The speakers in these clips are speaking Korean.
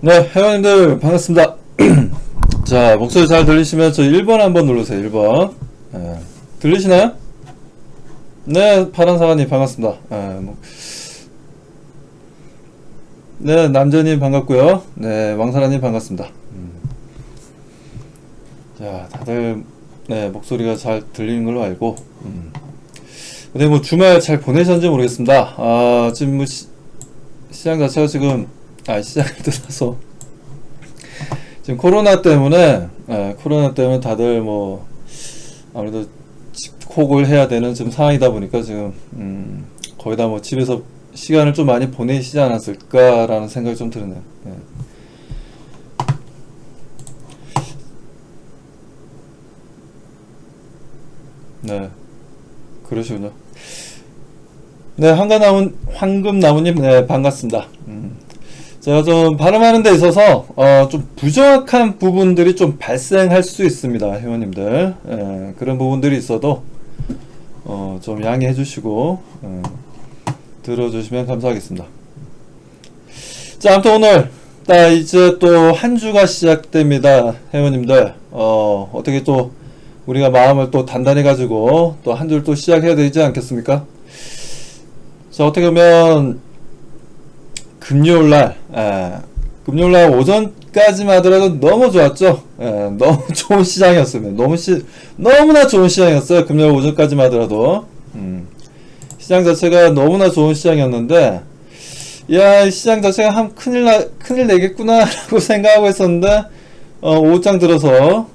네, 회원님들 반갑습니다. 자, 목소리 잘 들리시면 저 1번 한번 누르세요. 1번. 들리시나요? 네, 파란사과님 반갑습니다. 네, 남자님 반갑고요. 네, 왕사라님 반갑습니다. 자, 다들 네, 목소리가 잘 들리는 걸로 알고 근데 뭐 주말 잘 보내셨는지 모르겠습니다. 지금 뭐 시장 자체가 지금 시장을 뜯어서 지금 코로나 때문에 다들 뭐 아무래도 집콕을 해야 되는 지금 상황이다 보니까 지금 거의 다 뭐 집에서 시간을 좀 많이 보내시지 않았을까라는 생각이 좀 드네요. 네, 그러시군요. 네, 황금나무님, 네, 반갑습니다. 제가 좀 발음하는 데 있어서 좀 부정확한 부분들이 좀 발생할 수 있습니다, 회원님들. 그런 부분들이 있어도 좀 양해해 주시고 들어주시면 감사하겠습니다. 자, 아무튼 오늘 이제 또 한 주가 시작됩니다, 회원님들. 어떻게 또 우리가 마음을 또 단단히 가지고 또 한 주를 또 시작해야 되지 않겠습니까? 자, 어떻게 보면 금요일날 오전까지만 하더라도 너무 좋았죠. 너무 좋은 시장이었습니다. 너무나 좋은 시장이었어요. 금요일 오전까지만 하더라도 시장 자체가 너무나 좋은 시장이었는데, 야, 시장 자체가 큰일 내겠구나 라고 생각하고 있었는데 오후장 들어서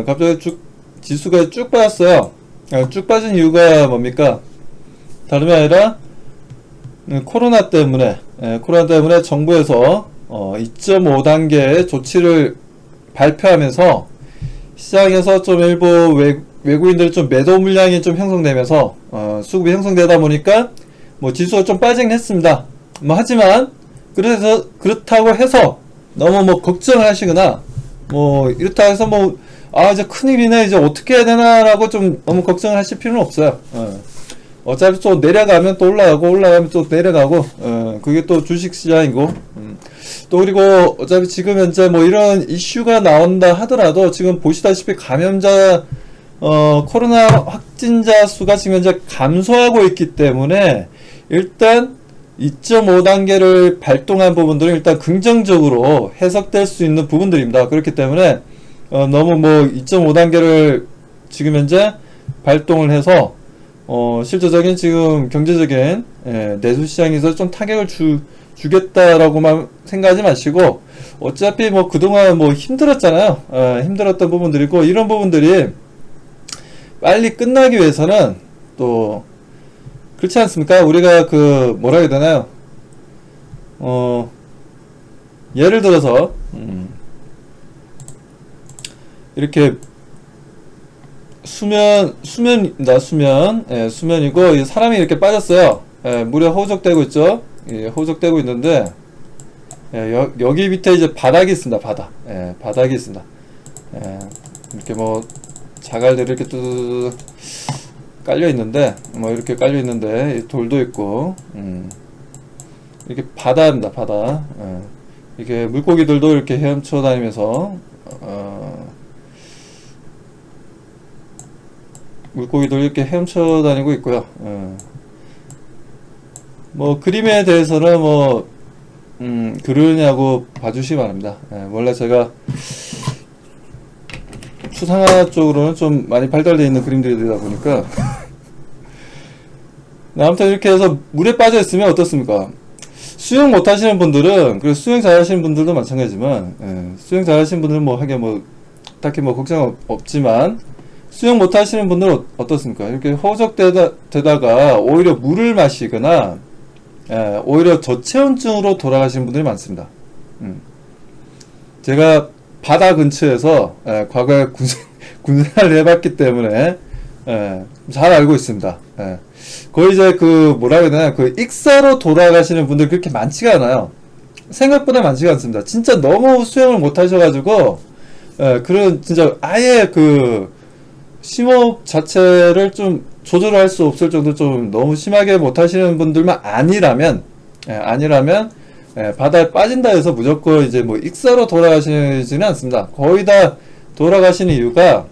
갑자기 지수가 쭉 빠졌어요. 쭉 빠진 이유가 뭡니까? 다름이 아니라 코로나 때문에 정부에서 2.5단계의 조치를 발표하면서 시장에서 좀 일부 외국인들 좀 매도 물량이 좀 형성되면서 수급이 형성되다 보니까 뭐 지수가 좀 빠지긴 했습니다. 뭐 하지만 그렇다고 해서 너무 뭐 걱정을 하시거나 뭐 이렇다 해서 뭐 이제 큰일이네, 이제 어떻게 해야 되나라고 좀 너무 걱정을 하실 필요는 없어요. 어차피 또 내려가면 또 올라가면 또 내려가고, 그게 또 주식시장이고, 또 그리고 어차피 지금 현재 뭐 이런 이슈가 나온다 하더라도 지금 보시다시피 코로나 확진자 수가 지금 현재 감소하고 있기 때문에 일단 2.5단계를 발동한 부분들은 일단 긍정적으로 해석될 수 있는 부분들입니다. 그렇기 때문에 너무 뭐 2.5단계를 지금 현재 발동을 해서 실질적인 지금 경제적인 내수시장에서 좀 타격을 주겠다라고만 생각하지 마시고, 어차피 뭐 그동안 뭐 힘들었잖아요. 힘들었던 부분들이고, 이런 부분들이 빨리 끝나기 위해서는 또 그렇지 않습니까? 우리가 뭐라 해야 되나요? 예를 들어서 이렇게 수면입니다. 수면이고, 사람이 이렇게 빠졌어요. 물에 호적되고 있죠. 호적되고 있는데, 여기 밑에 이제 바닥이 있습니다. 바닥이 있습니다. 이렇게 뭐 자갈들이 이렇게 뚜 깔려 있는데, 뭐 이렇게 깔려 있는데 돌도 있고, 이렇게 바다입니다. 바다. 이렇게 물고기들도 이렇게 헤엄쳐 다니면서 물고기들 이렇게 헤엄쳐 다니고 있고요. 뭐 그림에 대해서는 뭐 그러냐고 봐주시기 바랍니다. 원래 제가 추상화 쪽으로는 좀 많이 발달되어 있는 그림들이 되다 보니까 아무튼 이렇게 해서 물에 빠져 있으면 어떻습니까? 수영 못 하시는 분들은, 그리고 수영 잘 하시는 분들도 마찬가지지만, 수영 잘 하시는 분들은 뭐 하게 뭐 딱히 뭐 걱정 없지만, 수영 못 하시는 분들은 어떻습니까? 이렇게 허우적대다가 오히려 물을 마시거나, 오히려 저체온증으로 돌아가시는 분들이 많습니다. 제가 바다 근처에서 과거에 군생활을 해봤기 때문에 잘 알고 있습니다. 거의 이제 뭐라 해야 되나, 익사로 돌아가시는 분들 그렇게 많지가 않아요. 생각보다 많지가 않습니다. 진짜 너무 수영을 못 하셔가지고, 그런 진짜 아예 심호흡 자체를 좀 조절할 수 없을 정도 좀 너무 심하게 못 하시는 분들만 아니라면, 바다에 빠진다 해서 무조건 이제 뭐 익사로 돌아가시지는 않습니다. 거의 다 돌아가시는 이유가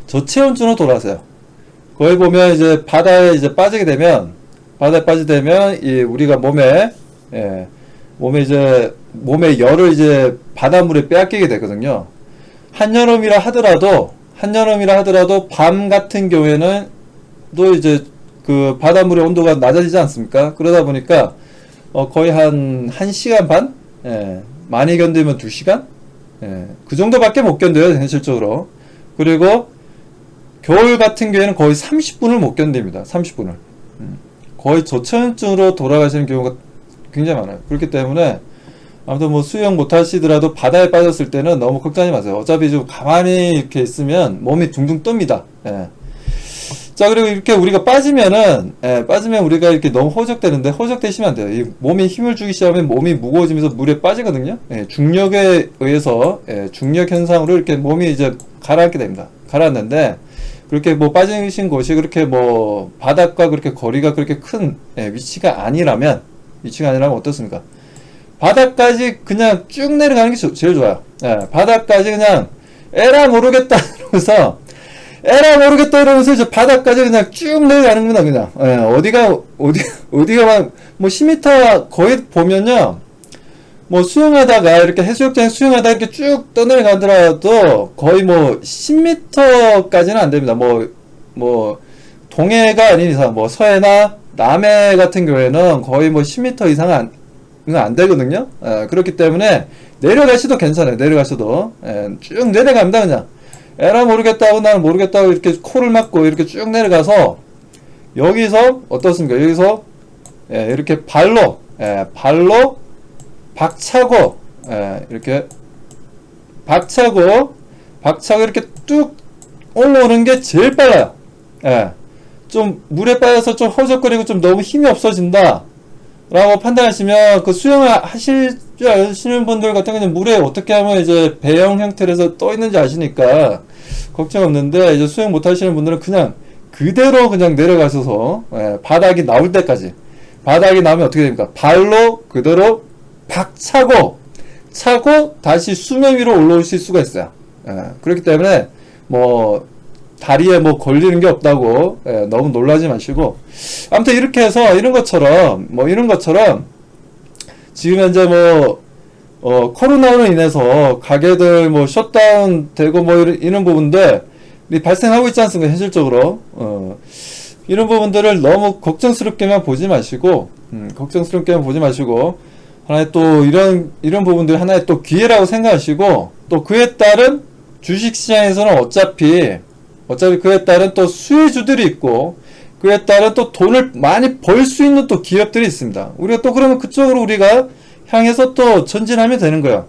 저체온증으로 돌아가세요. 거기 보면 이제 바다에 이제 빠지게 되면, 이 우리가 몸에 이제 몸의 열을 이제 바닷물에 빼앗기게 되거든요. 한여름이라 하더라도 밤 같은 경우에는 또 이제 그 바닷물의 온도가 낮아지지 않습니까? 그러다 보니까 거의 한 1시간 반? 많이 견디면 2시간? 그 정도밖에 못 견뎌요, 현실적으로. 그리고 겨울 같은 경우에는 거의 30분을 못 견딥니다. 30분을. 거의 저체온증으로 돌아가시는 경우가 굉장히 많아요. 그렇기 때문에 아무튼 뭐 수영 못 하시더라도 바다에 빠졌을 때는 너무 걱정하지 마세요. 어차피 좀 가만히 이렇게 있으면 몸이 둥둥 뜹니다. 자, 그리고 이렇게 우리가 빠지면 우리가 이렇게 너무 허적되는데, 허적되시면 안 돼요. 이 몸에 힘을 주기 시작하면 몸이 무거워지면서 물에 빠지거든요. 중력에 의해서, 중력 현상으로 이렇게 몸이 이제 가라앉게 됩니다. 가라앉는데, 그렇게 뭐 빠지신 곳이 그렇게 뭐 바닥과 그렇게 거리가 그렇게 큰 위치가 아니라면 어떻습니까? 바닥까지 그냥 쭉 내려가는 게 제일 좋아요. 바닥까지 그냥 에라 모르겠다 이러면서 이제 바닥까지 그냥 쭉 내려가는구나, 그냥. 어디가 막, 뭐 10m 거의 보면요. 뭐 수영하다가, 이렇게 해수욕장에 수영하다가 이렇게 쭉 떠내려가더라도 거의 뭐 10m까지는 안 됩니다. 동해가 아닌 이상, 뭐 서해나 남해 같은 경우에는 거의 뭐 10m 이상은 안 되거든요. 그렇기 때문에 내려가셔도 괜찮아요. 쭉 내려갑니다, 그냥. 에라 모르겠다고 나는 모르겠다고 이렇게 코를 막고 이렇게 쭉 내려가서 여기서 어떻습니까? 여기서 이렇게 발로 박차고 이렇게 박차고 이렇게 뚝 올라오는 게 제일 빨라요. 좀 물에 빠져서 좀 허적거리고 좀 너무 힘이 없어진다 라고 판단하시면 그 수영을 하실 줄 아시는 분들 같은 경우는 물에 어떻게 하면 이제 배영 형태로 해서 떠 있는지 아시니까 걱정 없는데, 이제 수영 못 하시는 분들은 그냥 그대로 그냥 내려가셔서 바닥이 나올 때까지, 바닥이 나오면 어떻게 됩니까? 발로 그대로 박차고 다시 수면 위로 올라오실 수가 있어요. 그렇기 때문에 뭐 다리에 뭐 걸리는 게 없다고 너무 놀라지 마시고, 아무튼 이렇게 해서 이런 것처럼 지금 현재 코로나로 인해서 가게들 뭐 셧다운 되고 뭐 이런 부분들 발생하고 있지 않습니까? 현실적으로. 이런 부분들을 너무 걱정스럽게만 보지 마시고, 하나의 또 이런 부분들 하나의 또 기회라고 생각하시고, 또 그에 따른 주식시장에서는 어차피 그에 따른 또 수혜주들이 있고, 그에 따른 또 돈을 많이 벌 수 있는 또 기업들이 있습니다. 우리가 또 그러면 그쪽으로 우리가 향해서 또 전진하면 되는 거예요.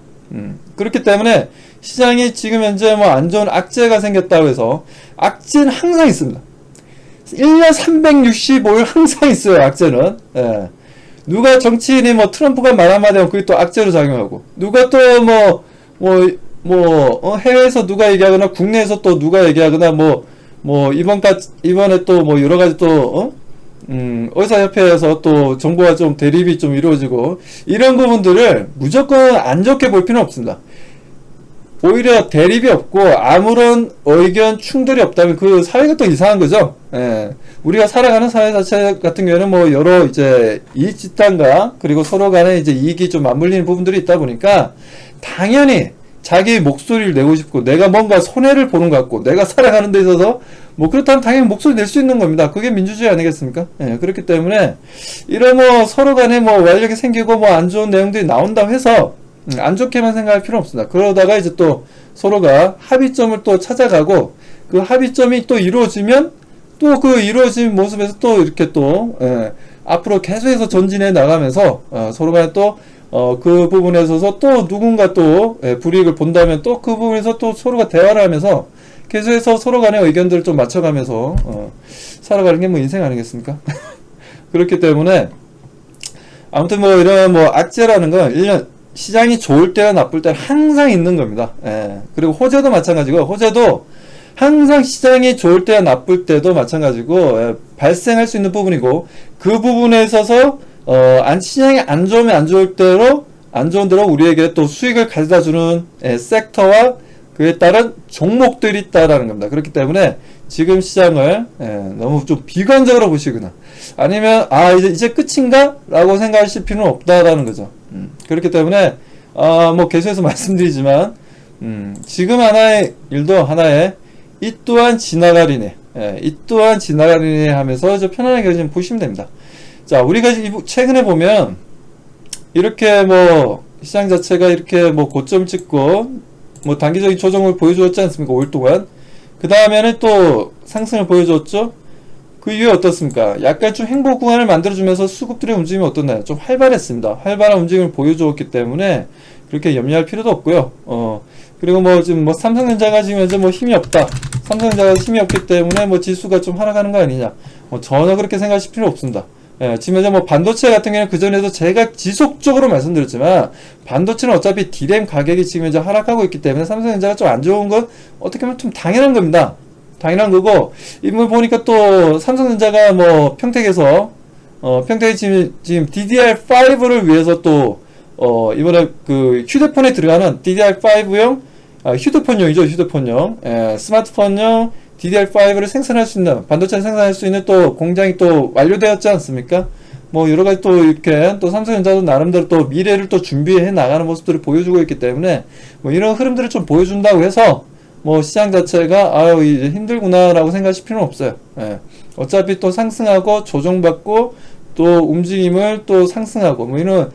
그렇기 때문에 시장이 지금 현재 뭐 안 좋은 악재가 생겼다고 해서, 악재는 항상 있습니다. 1년 365일 항상 있어요, 악재는. 누가 정치인이 뭐 트럼프가 말 한마디 하면 그게 또 악재로 작용하고, 누가 또 해외에서 누가 얘기하거나 국내에서 또 누가 얘기하거나 이번에 또 뭐 여러 가지 또 의사협회에서 또 정보가 좀 대립이 좀 이루어지고, 이런 부분들을 무조건 안 좋게 볼 필요는 없습니다. 오히려 대립이 없고 아무런 의견 충돌이 없다면 그 사회가 또 이상한 거죠. 우리가 살아가는 사회 자체 같은 경우에는 뭐 여러 이제 이익 집단과 그리고 서로 간에 이제 이익이 좀 맞물리는 부분들이 있다 보니까 당연히 자기 목소리를 내고 싶고, 내가 뭔가 손해를 보는 것 같고, 내가 살아가는 데 있어서 뭐 그렇다면 당연히 목소리 낼 수 있는 겁니다. 그게 민주주의 아니겠습니까? 그렇기 때문에 이런 뭐 서로 간에 뭐 완력이 생기고 뭐 안 좋은 내용들이 나온다고 해서 안 좋게만 생각할 필요는 없습니다. 그러다가 이제 또 서로가 합의점을 또 찾아가고, 그 합의점이 또 이루어지면 또 그 이루어진 모습에서 또 이렇게 또 앞으로 계속해서 전진해 나가면서 서로 간에 또 그 부분에 있어서 또 누군가 또 불이익을 본다면 또 그 부분에서 또 서로가 대화를 하면서 계속해서 서로 간의 의견들을 좀 맞춰가면서 살아가는 게 뭐 인생 아니겠습니까? 그렇기 때문에 아무튼 뭐 이런 뭐 악재라는 건 1년 시장이 좋을 때나 나쁠 때는 항상 있는 겁니다. 그리고 호재도 마찬가지고, 호재도 항상 시장이 좋을 때와 나쁠 때도 마찬가지고 발생할 수 있는 부분이고, 그 부분에 있어서 시장이 안 좋으면 안 좋은 대로 우리에게 또 수익을 가져다 주는 섹터와 그에 따른 종목들이 있다라는 겁니다. 그렇기 때문에 지금 시장을 너무 좀 비관적으로 보시거나 아니면 이제 끝인가? 라고 생각하실 필요는 없다라는 거죠. 그렇기 때문에 뭐 계속해서 말씀드리지만 지금 하나의 일도 하나의 이 또한 지나가리네, 이 또한 지나가리네 하면서 편안하게 좀 보시면 됩니다. 자, 우리가 최근에 보면 이렇게 뭐 시장 자체가 이렇게 뭐 고점 찍고 뭐 단기적인 조정을 보여주었지 않습니까? 5일 동안. 그 다음에는 또 상승을 보여줬죠. 그 이후에 어떻습니까? 약간 좀 행보 구간을 만들어주면서 수급들의 움직임이 어떻나요? 좀 활발했습니다. 활발한 움직임을 보여주었기 때문에 그렇게 염려할 필요도 없고요. 그리고 뭐 지금 뭐 삼성전자가 지금 현재 뭐 힘이 없다. 삼성전자가 힘이 없기 때문에 뭐 지수가 좀 하락하는 거 아니냐. 전혀 그렇게 생각하실 필요 없습니다. 지금 현재 뭐 반도체 같은 경우는 그전에도 제가 지속적으로 말씀드렸지만, 반도체는 어차피 D램 가격이 지금 현재 하락하고 있기 때문에 삼성전자가 좀 안 좋은 건 어떻게 보면 좀 당연한 겁니다. 당연한 거고, 이걸 보니까 또 삼성전자가 뭐 평택에서, 평택이 지금 DDR5를 위해서 또, 이번에 그 휴대폰에 들어가는 DDR5용, 휴대폰용이죠, 휴대폰용. 스마트폰용 DDR5를 생산할 수 있는, 반도체를 생산할 수 있는 또 공장이 또 완료되었지 않습니까? 뭐 여러가지 또 이렇게 또 삼성전자도 나름대로 또 미래를 또 준비해 나가는 모습들을 보여주고 있기 때문에 뭐 이런 흐름들을 좀 보여준다고 해서 뭐 시장 자체가 이제 힘들구나 라고 생각하실 필요는 없어요. 어차피 또 상승하고 조정받고 또 움직임을 또 상승하고 뭐 이런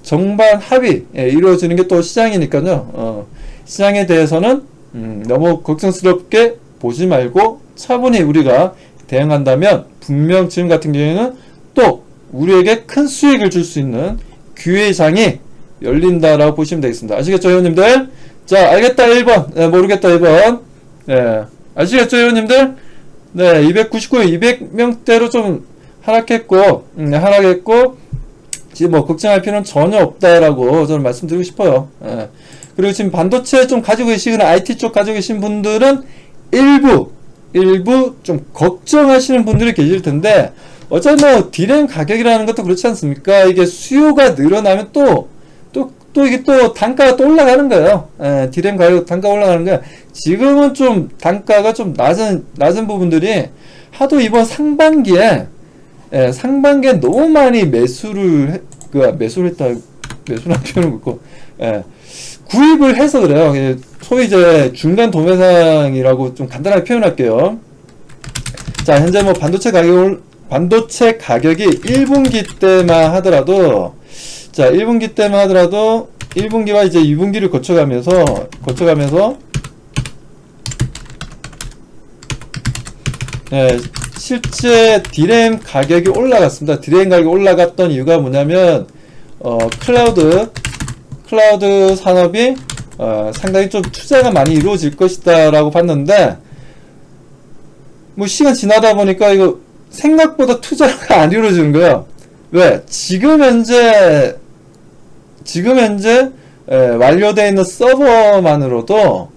정반 합이 이루어지는 게 또 시장이니까요. 시장에 대해서는 너무 걱정스럽게 보지 말고 차분히 우리가 대응한다면 분명 지금 같은 경우에는 또 우리에게 큰 수익을 줄 수 있는 기회의 장이 열린다라고 보시면 되겠습니다. 아시겠죠, 회원님들? 자, 알겠다 1번, 모르겠다 1번. 아시겠죠, 회원님들? 네, 200명대로 좀 하락했고, 지금 뭐 걱정할 필요는 전혀 없다라고 저는 말씀드리고 싶어요. 그리고 지금 반도체 좀 가지고 계시거나 IT 쪽 가지고 계신 분들은 일부 좀 걱정하시는 분들이 계실 텐데, 어차피 뭐 D램 가격이라는 것도 그렇지 않습니까? 이게 수요가 늘어나면 또 이게 또 단가가 또 올라가는 거예요. D램 가격 단가 올라가는 거야. 지금은 좀 단가가 좀 낮은 부분들이 하도 이번 상반기에 너무 많이 매수를 했다는 표현을 묻고, 구입을 해서 그래요. 소위 이제 중간 도매상이라고 좀 간단하게 표현할게요. 자, 현재 뭐 반도체 가격이 1분기 때만 하더라도, 1분기와 이제 2분기를 거쳐가면서 실제 D램 가격이 올라갔습니다. D램 가격이 올라갔던 이유가 뭐냐면 클라우드 산업이 상당히 좀 투자가 많이 이루어질 것이다 라고 봤는데, 뭐 시간 지나다 보니까 이거 생각보다 투자가 안 이루어지는 거야. 왜? 지금 현재 완료되어 있는 서버만으로도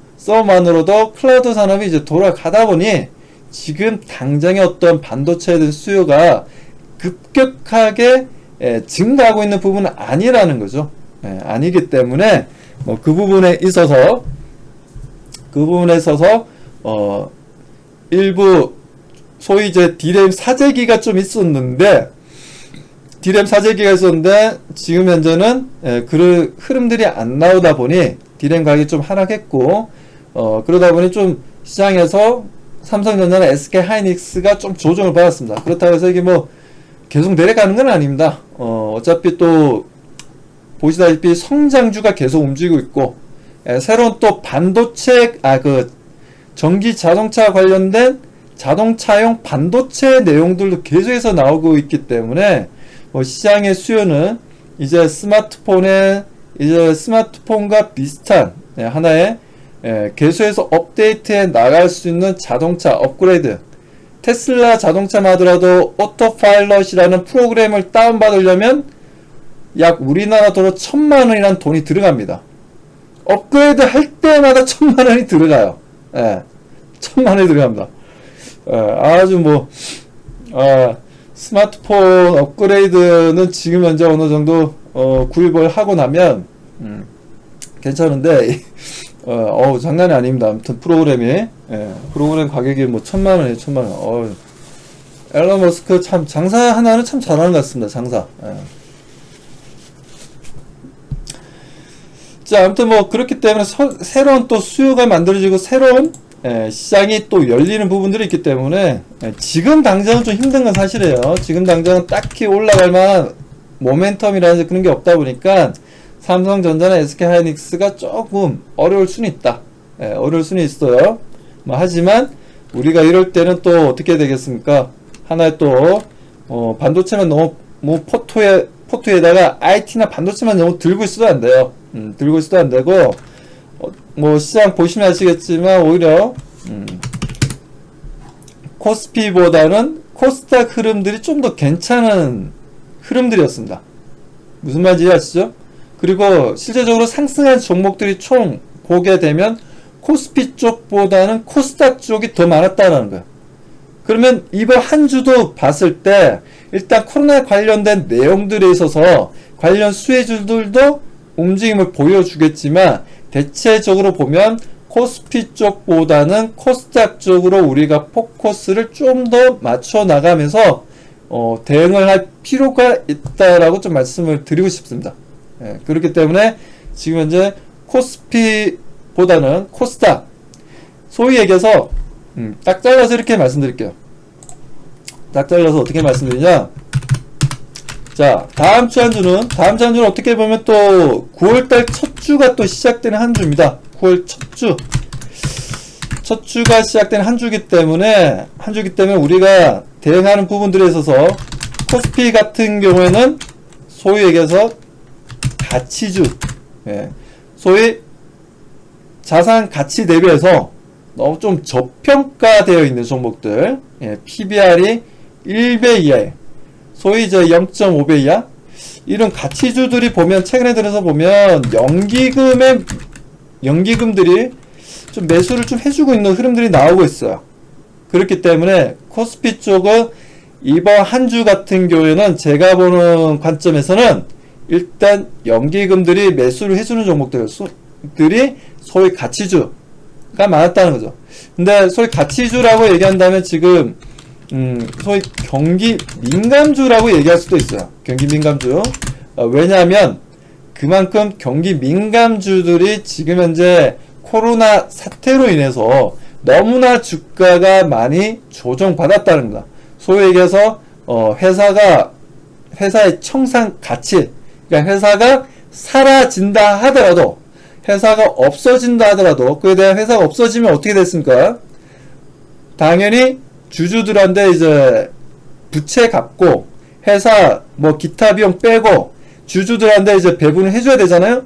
클라우드 산업이 이제 돌아가다 보니 지금 당장의 어떤 반도체에 대한 수요가 급격하게 증가하고 있는 부분은 아니라는 거죠. 아니기 때문에 뭐 그 부분에 있어서 일부 소위 이제 D램 사재기가 좀 있었는데 지금 현재는 그 흐름들이 안 나오다 보니 D램 가격이 좀 하락했고, 그러다 보니 좀 시장에서 삼성전자나 SK하이닉스가 좀 조정을 받았습니다. 그렇다고 해서 이게 뭐 계속 내려가는 건 아닙니다. 어차피 또 보시다시피 성장주가 계속 움직이고 있고, 새로운 또 반도체, 전기 자동차 관련된 자동차용 반도체 내용들도 계속해서 나오고 있기 때문에 시장의 수요는 이제 스마트폰과 비슷한 하나의 계속해서 업데이트해 나갈 수 있는 자동차 업그레이드, 테슬라 자동차만 하더라도 오토파일럿이라는 프로그램을 다운받으려면 약 우리나라 돈으로 1000만원이라는 돈이 들어갑니다. 업그레이드 할 때마다 1000만원이 들어가요. 천만 원이 들어갑니다. 아주 뭐 스마트폰 업그레이드는 지금 현재 어느 정도 구입을 하고 나면 괜찮은데 장난이 아닙니다. 아무튼 프로그램이 프로그램 가격이 뭐 천만 원이에요. 천만 원. 앨런 머스크 참 장사 하나는 참 잘하는 것 같습니다. 장사. 자, 아무튼 뭐 그렇기 때문에 새로운 또 수요가 만들어지고 새로운 시장이 또 열리는 부분들이 있기 때문에 지금 당장은 좀 힘든 건 사실이에요. 지금 당장은 딱히 올라갈 만한 모멘텀이라든지 그런 게 없다 보니까 삼성전자나 SK하이닉스가 조금 어려울 수는 있다. 어려울 수는 있어요. 뭐 하지만 우리가 이럴 때는 또 어떻게 되겠습니까? 하나의 또 반도체만 너무 뭐 포트에다가 IT나 반도체만 너무 들고 있어도 안 돼요. 들고 있어도 안 되고 뭐 시장 보시면 아시겠지만 오히려 코스피보다는 코스닥 흐름들이 좀 더 괜찮은 흐름들이었습니다. 무슨 말인지 아시죠? 그리고 실제적으로 상승한 종목들이 총 보게 되면 코스피 쪽보다는 코스닥 쪽이 더 많았다는 거예요. 그러면 이번 한 주도 봤을 때 일단 코로나 관련된 내용들에 있어서 관련 수혜주들도 움직임을 보여주겠지만 대체적으로 보면 코스피 쪽보다는 코스닥 쪽으로 우리가 포커스를 좀 더 맞춰 나가면서 대응을 할 필요가 있다라고 좀 말씀을 드리고 싶습니다. 그렇기 때문에 지금 현재 코스피보다는 코스닥, 소위 얘기해서 딱 잘라서 이렇게 말씀드릴게요. 딱 잘라서 어떻게 말씀드리냐? 자, 다음 주 한 주는 어떻게 보면 또 9월달 첫 주가 또 시작되는 한 주입니다. 9월 첫 주가 시작되는 한 주기 때문에 우리가 대응하는 부분들에 있어서 코스피 같은 경우에는 소위 얘기해서 가치주, 소위 자산 가치 대비해서 너무 좀 저평가되어 있는 종목들, PBR이 1배 이하에, 소위 이제 0.5배 이하, 이런 가치주들이 보면 최근에 들어서 보면 연기금들이 좀 매수를 좀 해주고 있는 흐름들이 나오고 있어요. 그렇기 때문에 코스피 쪽은 이번 한 주 같은 경우에는 제가 보는 관점에서는 일단 연기금들이 매수를 해주는 종목들이 소위 가치주가 많았다는 거죠. 근데 소위 가치주라고 얘기한다면 지금 소위 경기 민감주라고 얘기할 수도 있어요. 경기 민감주. 왜냐하면 그만큼 경기 민감주들이 지금 현재 코로나 사태로 인해서 너무나 주가가 많이 조정받았다는 거다. 소위 얘기해서 회사의 청산 가치, 그러니까 회사가 사라진다 하더라도, 회사가 없어진다 하더라도, 그에 대한 회사가 없어지면 어떻게 됐습니까? 당연히 주주들한테 이제 부채 갚고 회사 뭐 기타 비용 빼고 주주들한테 이제 배분을 해줘야 되잖아요.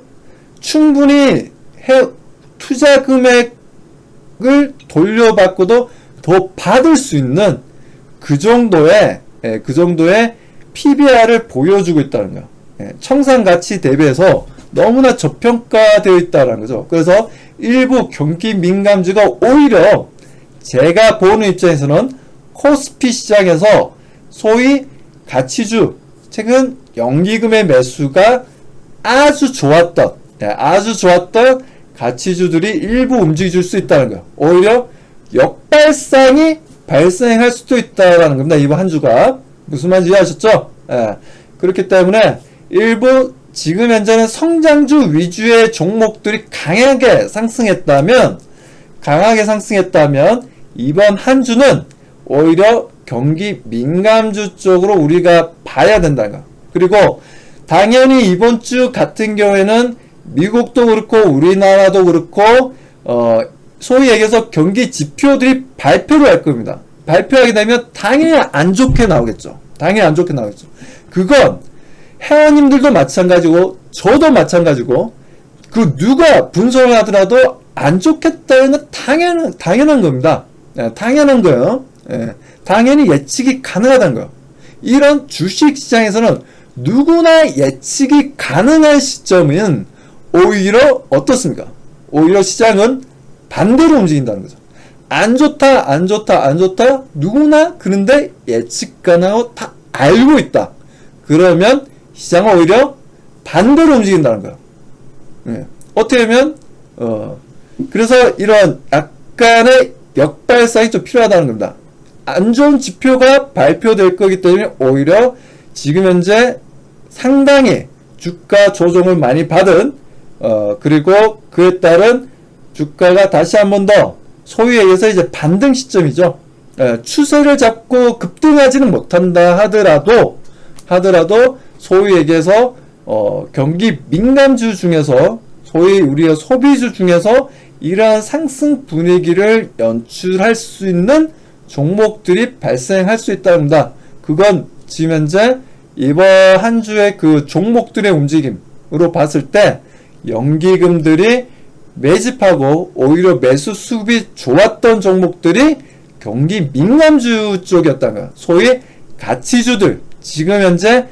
충분히 투자 금액을 돌려받고도 더 받을 수 있는 그 정도의 PBR을 보여주고 있다는 거예요. 청산 가치 대비해서 너무나 저평가되어 있다는 거죠. 그래서 일부 경기 민감주가 오히려 제가 보는 입장에서는 코스피 시장에서 소위 가치주, 최근 연기금의 매수가 아주 좋았던 가치주들이 일부 움직일 수 있다는 거예요. 오히려 역발상이 발생할 수도 있다는 겁니다. 이번 한 주가. 무슨 말인지 이해하셨죠? 그렇기 때문에 일부 지금 현재는 성장주 위주의 종목들이 강하게 상승했다면 이번 한 주는 오히려 경기 민감주 쪽으로 우리가 봐야 된다는 거. 그리고 당연히 이번 주 같은 경우에는 미국도 그렇고 우리나라도 그렇고 소위 얘기해서 경기 지표들이 발표를 할 겁니다. 발표하게 되면 당연히 안 좋게 나오겠죠. 그건 회원님들도 마찬가지고 저도 마찬가지고 그 누가 분석을 하더라도 안 좋겠다는 건 당연한 겁니다. 당연한 거예요. 당연히 예측이 가능하다는 거예요. 이런 주식시장에서는 누구나 예측이 가능한 시점은 오히려 어떻습니까? 오히려 시장은 반대로 움직인다는 거죠. 안 좋다, 안 좋다, 안 좋다. 누구나 그런데 예측 가능하고 다 알고 있다. 그러면 시장은 오히려 반대로 움직인다는 거예요. 예. 어떻게 보면 그래서 이런 약간의 역발상이 좀 필요하다는 겁니다. 안 좋은 지표가 발표될 거기 때문에 오히려 지금 현재 상당히 주가 조정을 많이 받은 그리고 그에 따른 주가가 다시 한 번 더 소위 얘기해서 이제 반등 시점이죠. 추세를 잡고 급등하지는 못한다 하더라도 소위 얘기해서 경기 민감주 중에서 소위 우리가 소비주 중에서 이러한 상승 분위기를 연출할 수 있는 종목들이 발생할 수 있답니다. 그건 지금 현재 이번 한 주의 그 종목들의 움직임으로 봤을 때 연기금들이 매집하고 오히려 매수 수급이 좋았던 종목들이 경기 민감주 쪽이었다면 소위 가치주들 지금 현재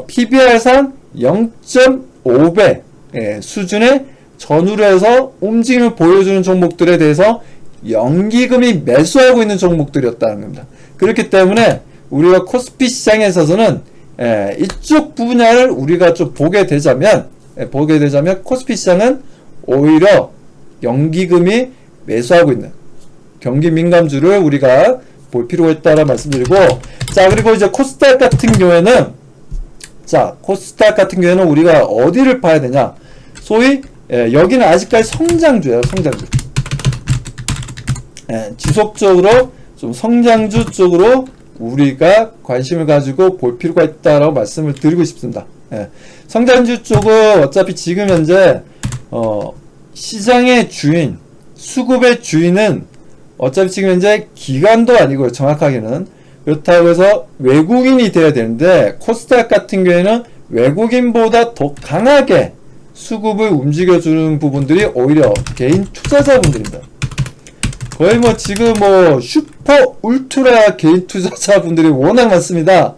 PBR상 0.5배 수준의 전후로 해서 움직임을 보여주는 종목들에 대해서 연기금이 매수하고 있는 종목들이었다는 겁니다. 그렇기 때문에 우리가 코스피 시장에 있어서는 이쪽 분야를 우리가 좀 보게 되자면 코스피 시장은 오히려 연기금이 매수하고 있는 경기 민감주를 우리가 볼 필요가 있다라는 말씀드리고, 자 그리고 이제 코스닥 같은 경우에는 우리가 어디를 봐야 되냐, 소위 여기는 아직까지 성장주예요. 성장주. 지속적으로 좀 성장주 쪽으로 우리가 관심을 가지고 볼 필요가 있다라고 말씀을 드리고 싶습니다. 성장주 쪽은 어차피 지금 현재 시장의 주인, 수급의 주인은 어차피 지금 현재 기관도 아니고요. 정확하게는 그렇다고 해서 외국인이 돼야 되는데, 코스닥 같은 경우에는 외국인보다 더 강하게 수급을 움직여주는 부분들이 오히려 개인 투자자분들입니다. 거의 뭐 지금 뭐 슈퍼 울트라 개인 투자자분들이 워낙 많습니다.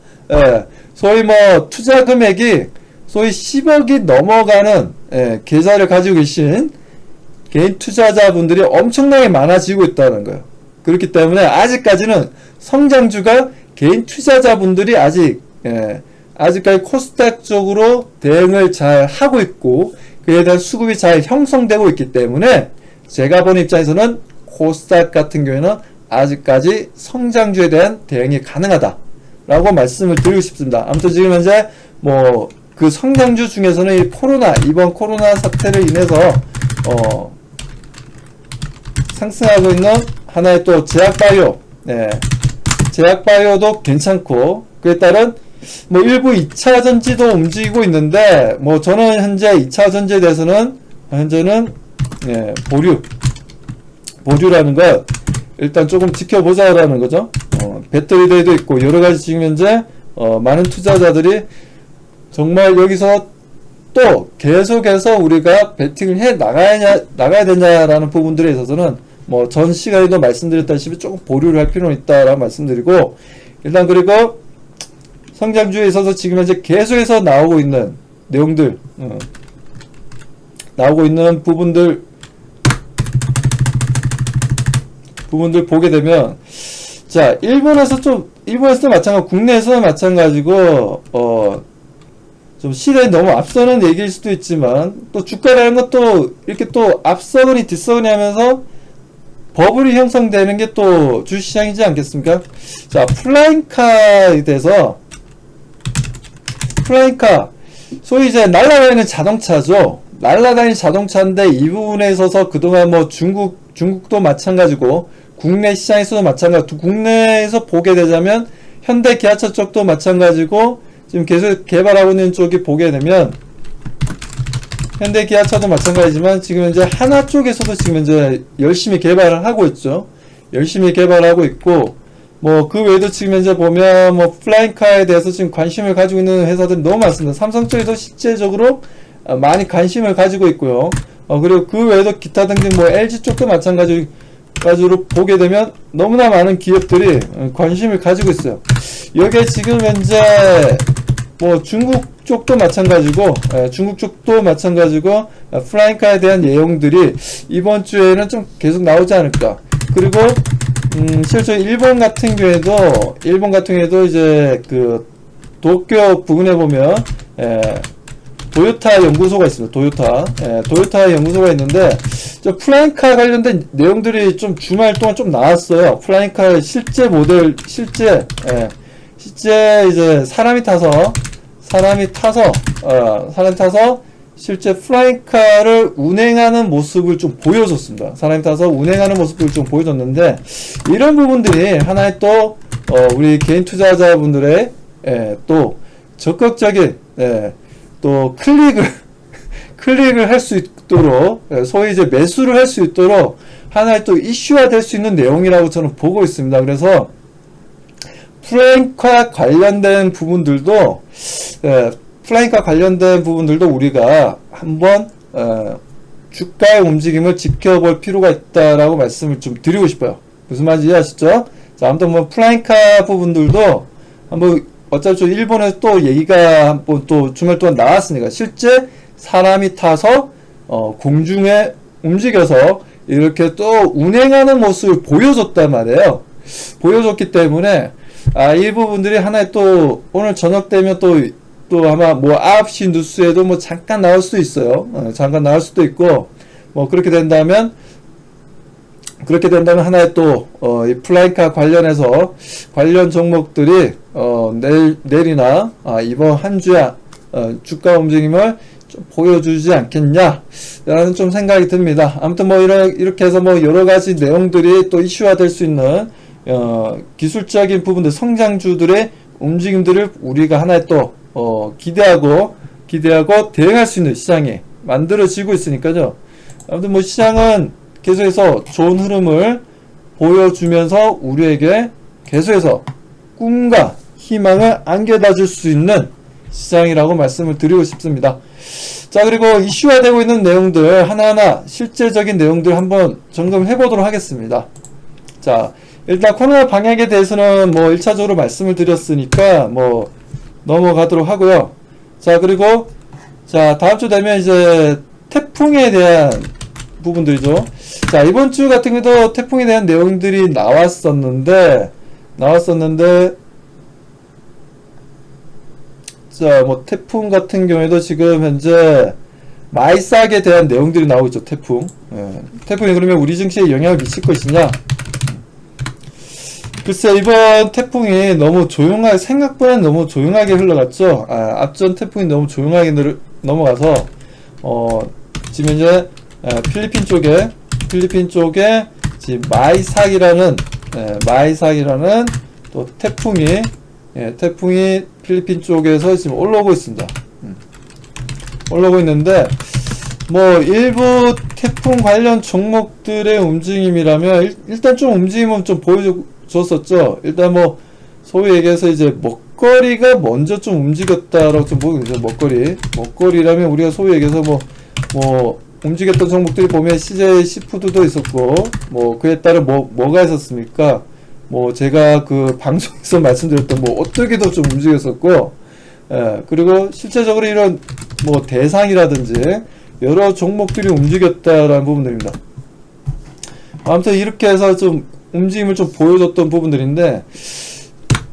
소위 뭐 투자 금액이 소위 10억이 넘어가는 계좌를 가지고 계신 개인 투자자분들이 엄청나게 많아지고 있다는 거예요. 그렇기 때문에 아직까지는 성장주가 개인 투자자분들이 아직까지 코스닥 쪽으로 대응을 잘 하고 있고 그에 대한 수급이 잘 형성되고 있기 때문에 제가 보는 입장에서는 코스닥 같은 경우에는 아직까지 성장주에 대한 대응이 가능하다라고 말씀을 드리고 싶습니다. 아무튼 지금 현재 뭐 그 성장주 중에서는 이번 코로나 사태를 인해서 상승하고 있는 하나의 또 제약바이오, 제약바이오도 괜찮고 그에 따른 뭐 일부 2차전지도 움직이고 있는데, 뭐 저는 현재 2차전지에 대해서는 현재는 보류라는 것 일단 조금 지켜보자라는 거죠. 배터리들도 있고 여러가지 지금 현재 많은 투자자들이 정말 여기서 또 계속해서 우리가 베팅을 해 나가야 되냐라는 부분들에 있어서는 뭐 전 시간에도 말씀드렸다시피 조금 보류를 할 필요는 있다라고 말씀드리고, 일단 그리고 성장주에 있어서 지금 현재 계속해서 나오고 있는 내용들, 나오고 있는 부분들 보게 되면, 자 일본에서도 마찬가지고 국내에서도 마찬가지고 좀 시대에 너무 앞서는 얘기일 수도 있지만 또 주가라는 것도 이렇게 또 앞서거니 뒤서거니 하면서 버블이 형성되는 게 또 주시장이지 않겠습니까? 자 플라잉카에 대해서, 플라잉카 소위 이제 날아다니는 자동차죠. 날아다니는 자동차인데 이 부분에 있어서 그동안 뭐 중국도 마찬가지고 국내 시장에서도 마찬가지고, 국내에서 보게 되자면 현대 기아차 쪽도 마찬가지고 지금 계속 개발하고 있는 쪽이 보게 되면 현대 기아차도 마찬가지지만 지금 현재 하나 쪽에서도 지금 현재 열심히 개발을 하고 있죠. 열심히 개발하고 있고, 뭐 그 외에도 지금 현재 보면 뭐 플라잉카에 대해서 지금 관심을 가지고 있는 회사들이 너무 많습니다. 삼성 쪽에도 실제적으로 많이 관심을 가지고 있고요. 그리고 그 외에도 기타 등등 뭐 LG 쪽도 마찬가지로 보게 되면 너무나 많은 기업들이 관심을 가지고 있어요. 여기에 지금 현재 뭐 중국 쪽도 마찬가지고 플라잉카에 대한 내용들이 이번 주에는 좀 계속 나오지 않을까. 그리고 실제 일본 같은 경우에도 이제 그 도쿄 부근에 보면 도요타 연구소가 있습니다. 도요타 연구소가 있는데 저 플라잉카 관련된 내용들이 좀 주말 동안 좀 나왔어요. 플라잉카 실제 모델, 실제 이제 사람이 타서 실제 플라잉카를 운행하는 모습을 좀 보여줬습니다. 사람이 타서 운행하는 모습을 좀 보여줬는데, 이런 부분들이 하나의 또 우리 개인 투자자분들의 또 적극적인 또 클릭을 할 수 있도록, 소위 이제 매수를 할 수 있도록 하나의 또 이슈화 될 수 있는 내용이라고 저는 보고 있습니다. 그래서 플라잉카 관련된 부분들도 우리가 한번 주가의 움직임을 지켜볼 필요가 있다라고 말씀을 좀 드리고 싶어요. 무슨 말인지 이해하시죠? 자, 아무튼 뭐 플라잉카 부분들도 한번, 어차피 일본에서 또 얘기가 한번 또 주말 동안 나왔으니까, 실제 사람이 타서 공중에 움직여서 이렇게 또 운행하는 모습을 보여줬단 말이에요. 보여줬기 때문에 이 부분들이 하나의 또 오늘 저녁 되면 또 아마 뭐 9시 뉴스에도 뭐 잠깐 나올 수도 있어요. 잠깐 나올 수도 있고, 뭐 그렇게 된다면 하나의 또 이 플라잉카 관련해서 관련 종목들이 내일이나 이번 한 주야 주가 움직임을 좀 보여주지 않겠냐 라는 좀 생각이 듭니다. 아무튼 뭐 이렇게 해서 뭐 여러 가지 내용들이 또 이슈화 될 수 있는 기술적인 부분들, 성장주들의 움직임들을 우리가 하나의 또 기대하고 대응할 수 있는 시장이 만들어지고 있으니까요. 아무튼 뭐 시장은 계속해서 좋은 흐름을 보여주면서 우리에게 계속해서 꿈과 희망을 안겨다 줄 수 있는 시장이라고 말씀을 드리고 싶습니다. 자, 그리고 이슈화되고 있는 내용들 하나하나 실제적인 내용들 한번 점검해 보도록 하겠습니다. 자, 일단 코로나 방역에 대해서는 뭐 1차적으로 말씀을 드렸으니까 뭐 넘어가도록 하고요. 자, 그리고 자, 다음주 되면 이제 태풍에 대한 부분들이죠. 자, 이번 주 같은 경우도 태풍에 대한 내용들이 나왔었는데 자, 뭐 태풍 같은 경우에도 지금 현재 마이삭에 대한 내용들이 나오고 있죠. 태풍이 그러면 우리 증시에 영향을 미칠 것이냐? 글쎄, 이번 태풍이 너무 생각보다는 너무 조용하게 흘러갔죠. 앞전 태풍이 너무 조용하게 넘어가서 지금 이제 필리핀 쪽에 지금 마이삭이라는 또 태풍이 필리핀 쪽에서 지금 올라오고 있습니다. 올라오고 있는데, 뭐 일부 태풍 관련 종목들의 움직임이라면 일단 좀 움직임은 좀 보여줬었죠. 일단 뭐 소위 얘기해서 이제 먹거리가 먼저 좀 움직였다라고 좀 보거든요. 먹거리라면 우리가 소위 얘기해서 뭐 움직였던 종목들이 보면 CJ 시푸드도 있었고, 뭐 그에 따른 뭐가 있었습니까? 뭐 제가 그 방송에서 말씀드렸던 뭐 오뚜기도 좀 움직였었고, 그리고 실제적으로 이런 뭐 대상이라든지 여러 종목들이 움직였다라는 부분들입니다. 아무튼 이렇게 해서 좀 움직임을 좀 보여줬던 부분들인데,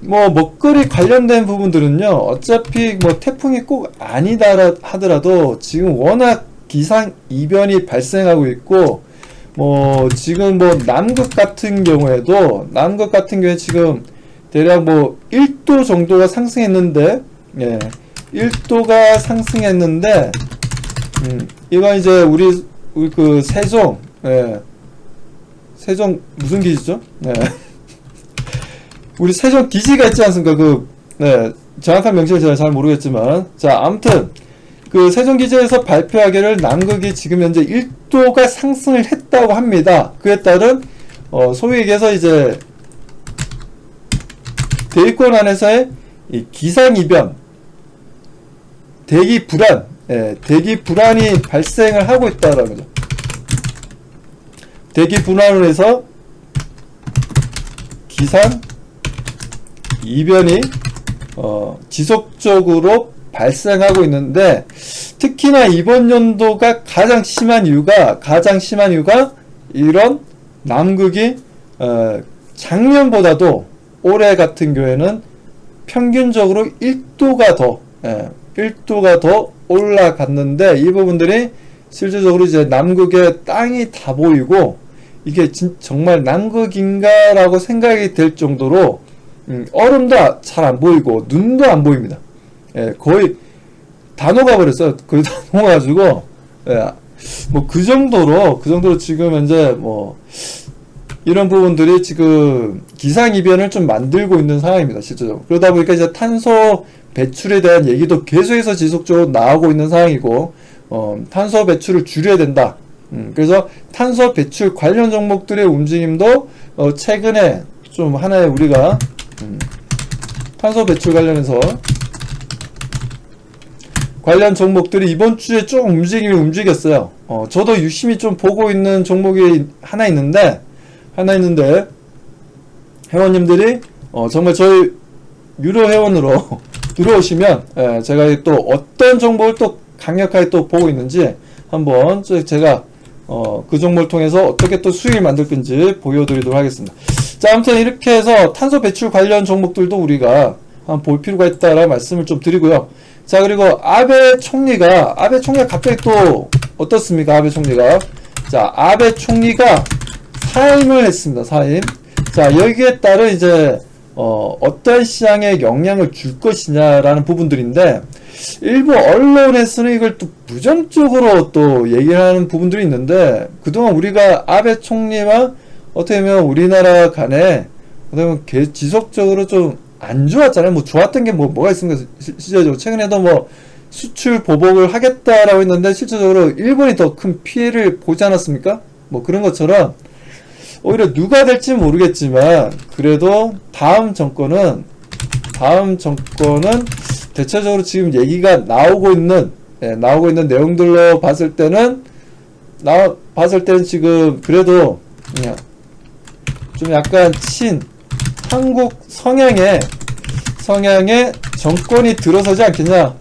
뭐 먹거리 관련된 부분들은요, 어차피 뭐 태풍이 꼭 아니다 하더라도 지금 워낙 기상 이변이 발생하고 있고, 뭐 지금 뭐 남극 같은 경우에 지금 대략 뭐 1도 정도가 상승했는데, 1도가 상승했는데, 이건 이제 우리 그 세종 무슨 기지죠? 우리 세종 기지가 있지 않습니까? 정확한 명칭을 제가 잘 모르겠지만, 자, 아무튼 그 세종 기지에서 발표하기를 남극이 지금 현재 1도가 상승을 했다고 합니다. 그에 따른 소위 얘기해서 이제 대기권 안에서의 이 기상 이변, 대기 불안이 발생을 하고 있다라는 거죠. 대기 불안으로 해서 기상 이변이 지속적으로 발생하고 있는데, 특히나 이번 연도가 가장 심한 이유가 이런 남극이 작년보다도 올해 같은 경우에는 평균적으로 1도가 더 1도가 더 올라갔는데, 이 부분들이 실질적으로 이제 남극의 땅이 다 보이고 이게 정말 남극인가 라고 생각이 될 정도로 얼음도 잘 안 보이고 눈도 안 보입니다. 거의 다 녹아버렸어요. 거의 다 녹아가지고 뭐 그 정도로 지금 현재 뭐 이런 부분들이 지금 기상이변을 좀 만들고 있는 상황입니다, 실제로. 그러다 보니까 이제 탄소 배출에 대한 얘기도 계속해서 지속적으로 나오고 있는 상황이고, 탄소 배출을 줄여야 된다. 그래서 탄소 배출 관련 종목들의 움직임도 최근에 좀 하나의 우리가 탄소 배출 관련해서 관련 종목들이 이번 주에 좀 움직였어요. 저도 유심히 좀 보고 있는 종목이 하나 있는데 회원님들이 정말 저희 유료 회원으로 들어오시면 제가 또 어떤 정보를 또 강력하게 또 보고 있는지 한번 제가 그 종목을 통해서 어떻게 또 수익을 만들 건지 보여드리도록 하겠습니다. 자, 아무튼 이렇게 해서 탄소 배출 관련 종목들도 우리가 한번 볼 필요가 있다라는 말씀을 좀 드리고요. 자, 그리고 아베 총리가 갑자기 또 어떻습니까? 아베 총리가 사임을 했습니다. 사임. 자, 여기에 따른 이제 어떤 시장에 영향을 줄 것이냐라는 부분들인데, 일부 언론에서는 이걸 또 부정적으로 또 얘기를 하는 부분들이 있는데, 그동안 우리가 아베 총리와 어떻게 보면 우리나라 간에 어떻게 보면 지속적으로 좀 안 좋았잖아요. 뭐 좋았던 게 뭐가 있습니까? 실제적으로 최근에도 뭐 수출 보복을 하겠다라고 했는데 실질적으로 일본이 더 큰 피해를 보지 않았습니까? 뭐 그런 것처럼 오히려 누가 될지 모르겠지만, 그래도 다음 정권은 대체적으로 지금 얘기가 나오고 있는 내용들로 봤을 때는 지금 그래도 좀 약간 한국 성향의 정권이 들어서지 않겠냐,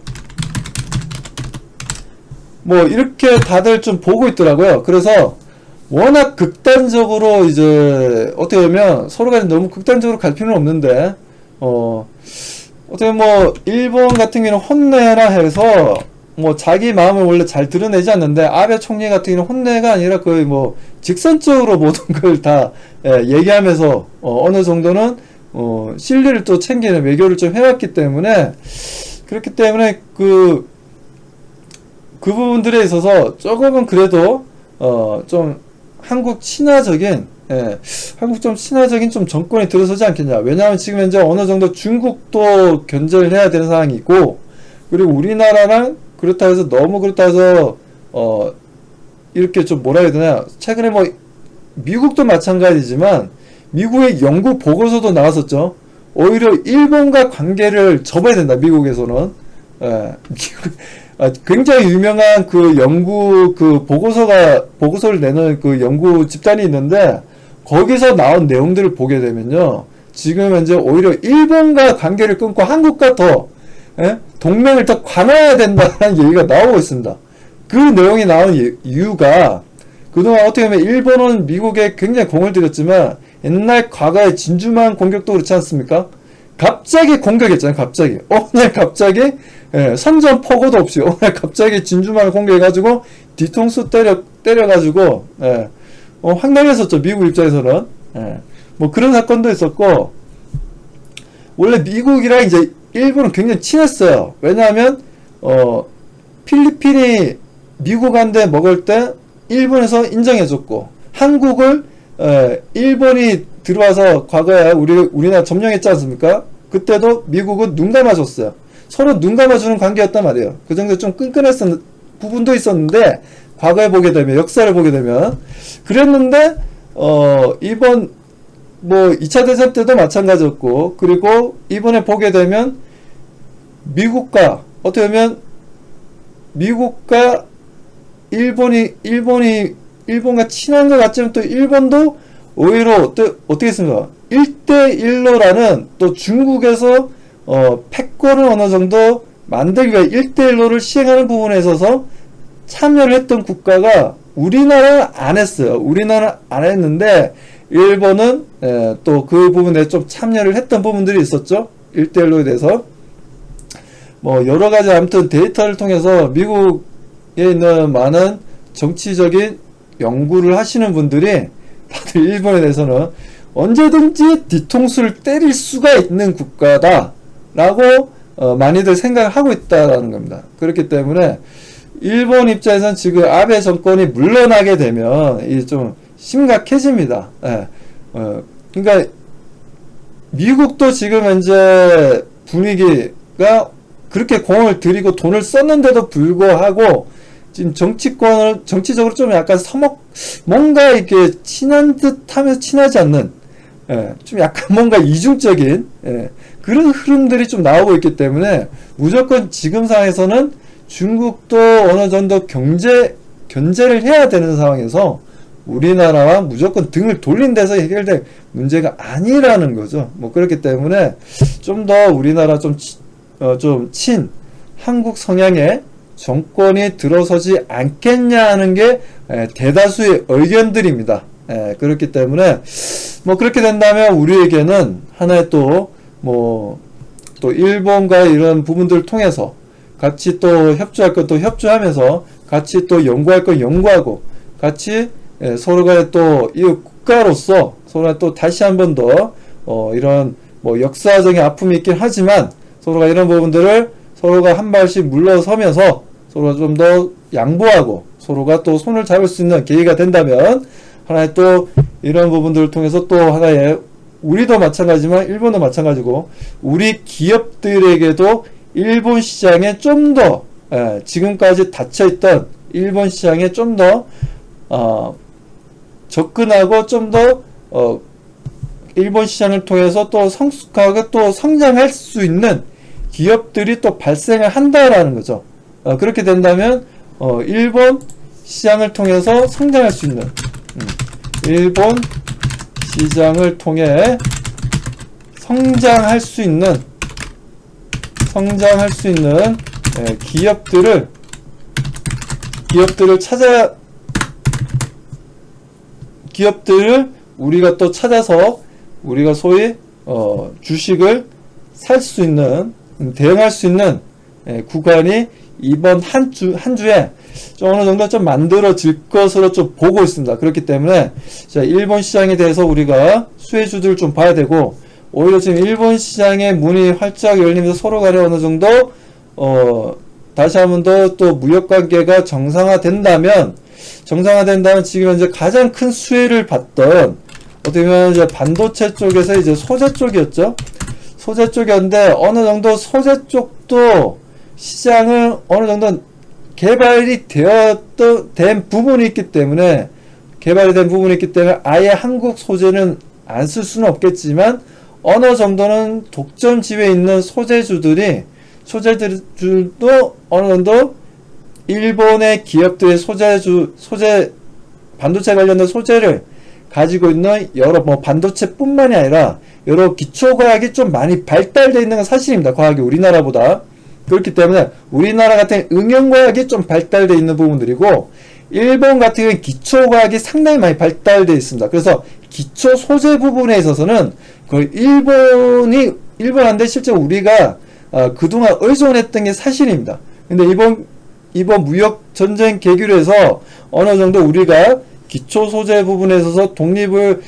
뭐 이렇게 다들 좀 보고 있더라고요. 그래서 워낙 극단적으로 이제 어떻게 보면 서로가 너무 극단적으로 갈 필요는 없는데, 어떻게 뭐 일본 같은 경우는 혼내라 해서 뭐 자기 마음을 원래 잘 드러내지 않는데, 아베 총리 같은 경우는 혼내가 아니라 거의 뭐 직선적으로 모든 걸 다 얘기하면서 어느 정도는 실리를 또 챙기는 외교를 좀 해왔기 때문에, 그렇기 때문에 그 부분들에 있어서 조금은 그래도 좀 한국 친화적인 좀 정권이 들어서지 않겠냐. 왜냐하면 지금 현재 어느 정도 중국도 견제를 해야 되는 상황이고, 그리고 우리나라랑 그렇다 해서 이렇게 좀 뭐라 해야 되나, 최근에 뭐 미국도 마찬가지지만 미국의 연구 보고서도 나왔었죠. 오히려 일본과 관계를 접어야 된다, 미국에서는. 굉장히 유명한 그 연구 보고서를 내는 그 연구 집단이 있는데, 거기서 나온 내용들을 보게 되면요, 지금 현재 오히려 일본과 관계를 끊고 한국과 더 동맹을 더 강화해야 된다는 얘기가 나오고 있습니다. 그 내용이 나온 이유가, 그동안 어떻게 보면 일본은 미국에 굉장히 공을 들였지만 옛날 과거의 진주만 공격도 그렇지 않습니까? 갑자기 공격했잖아요. 오늘 갑자기 선전포고도 없이 오늘 갑자기 진주만을 공격해가지고 뒤통수 때려가지고 황당했었죠, 미국 입장에서는. 뭐 그런 사건도 있었고, 원래 미국이랑 이제 일본은 굉장히 친했어요. 왜냐하면 필리핀이 미국한테 먹을 때 일본에서 인정해줬고, 한국을 일본이 들어와서 과거에 우리나라 점령했지 않습니까? 그때도 미국은 눈 감아줬어요. 서로 눈 감아주는 관계였단 말이에요. 그 정도 좀 끈끈했던 부분도 있었는데, 과거에 보게 되면, 역사를 보게 되면 그랬는데, 이번 뭐 2차 대전 때도 마찬가지였고, 그리고 이번에 보게 되면 미국과 어떻게 보면 미국과 일본과 친한 것 같지만, 또 일본도 오히려 어떻게 했습니까? 1대1로라는 또 중국에서 패권을 어느 정도 만들기 위해 1대1로를 시행하는 부분에 있어서 참여를 했던 국가가 우리나라는 안 했어요. 우리나라는 안 했는데, 일본은 또 그 부분에 좀 참여를 했던 부분들이 있었죠. 1대1로에 대해서 뭐 여러가지 아무튼 데이터를 통해서 미국에 있는 많은 정치적인 연구를 하시는 분들이 다들 일본에 대해서는 언제든지 뒤통수를 때릴 수가 있는 국가다 라고 많이들 생각을 하고 있다라는 겁니다. 그렇기 때문에 일본 입장에서는 지금 아베 정권이 물러나게 되면 이 좀 심각해집니다. 그러니까 미국도 지금 현재 분위기가 그렇게 공을 들이고 돈을 썼는데도 불구하고 지금 정치적으로 좀 약간 뭔가 이렇게 친한 듯 하면서 친하지 않는, 좀 약간 뭔가 이중적인, 그런 흐름들이 좀 나오고 있기 때문에 무조건 지금 상황에서는 중국도 어느 정도 견제를 해야 되는 상황에서 우리나라와 무조건 등을 돌린 데서 해결될 문제가 아니라는 거죠. 뭐 그렇기 때문에 좀 더 우리나라 좀 한국 성향의 정권이 들어서지 않겠냐 하는 게 대다수의 의견들입니다. 그렇기 때문에 뭐 그렇게 된다면 우리에게는 하나의 또 일본과 이런 부분들을 통해서 같이 또 협조할 것도 협조하면서 같이 또 연구할 것 연구하고 같이 서로 간에 또 이 국가로서 서로 간에 또 다시 한 번 더 이런 뭐 역사적인 아픔이 있긴 하지만 서로가 이런 부분들을 서로가 한 발씩 물러서면서 서로가 좀 더 양보하고 서로가 또 손을 잡을 수 있는 계기가 된다면 하나의 또 이런 부분들을 통해서 또 하나의 우리도 마찬가지지만 일본도 마찬가지고 우리 기업들에게도 일본 시장에 좀 더 지금까지 닫혀있던 일본 시장에 좀 더 접근하고 좀 더 일본 시장을 통해서 또 성숙하게 또 성장할 수 있는 기업들이 또 발생을 한다라는 거죠. 그렇게 된다면 일본 시장을 통해서 성장할 수 있는 일본 시장을 통해 성장할 수 있는 기업들을 우리가 또 찾아서 우리가 소위 주식을 살 수 있는 대응할 수 있는 구간이 이번 한 주에 좀 어느 정도 좀 만들어질 것으로 좀 보고 있습니다. 그렇기 때문에 자, 일본 시장에 대해서 우리가 수혜주들을 좀 봐야 되고 오히려 지금 일본 시장의 문이 활짝 열리면서 서로 간에 어느 정도 다시 한 번 더 또 무역 관계가 정상화된다면 지금 현재 가장 큰 수혜를 받던 어떻게 보면 이제 반도체 쪽에서 이제 소재 쪽이었죠. 소재 쪽이었는데 어느 정도 소재 쪽도 시장은 어느 정도 개발이 된 부분이 있기 때문에 아예 한국 소재는 안 쓸 수는 없겠지만 어느 정도는 독점 지위에 있는 소재주들도 어느 정도 일본의 기업들의 반도체 관련된 소재를 가지고 있는 여러 반도체뿐만이 아니라 여러 기초과학이 좀 많이 발달되어 있는 건 사실입니다. 과학이 우리나라보다. 그렇기 때문에 우리나라 같은 응용과학이 좀 발달되어 있는 부분들이고 일본 같은 경우는 기초과학이 상당히 많이 발달되어 있습니다. 그래서 기초 소재 부분에 있어서는 그 일본한테 실제 우리가 그동안 의존했던 게 사실입니다. 근데 이번 무역 전쟁 계기로 해서 어느 정도 우리가 기초 소재 부분에 있어서 독립을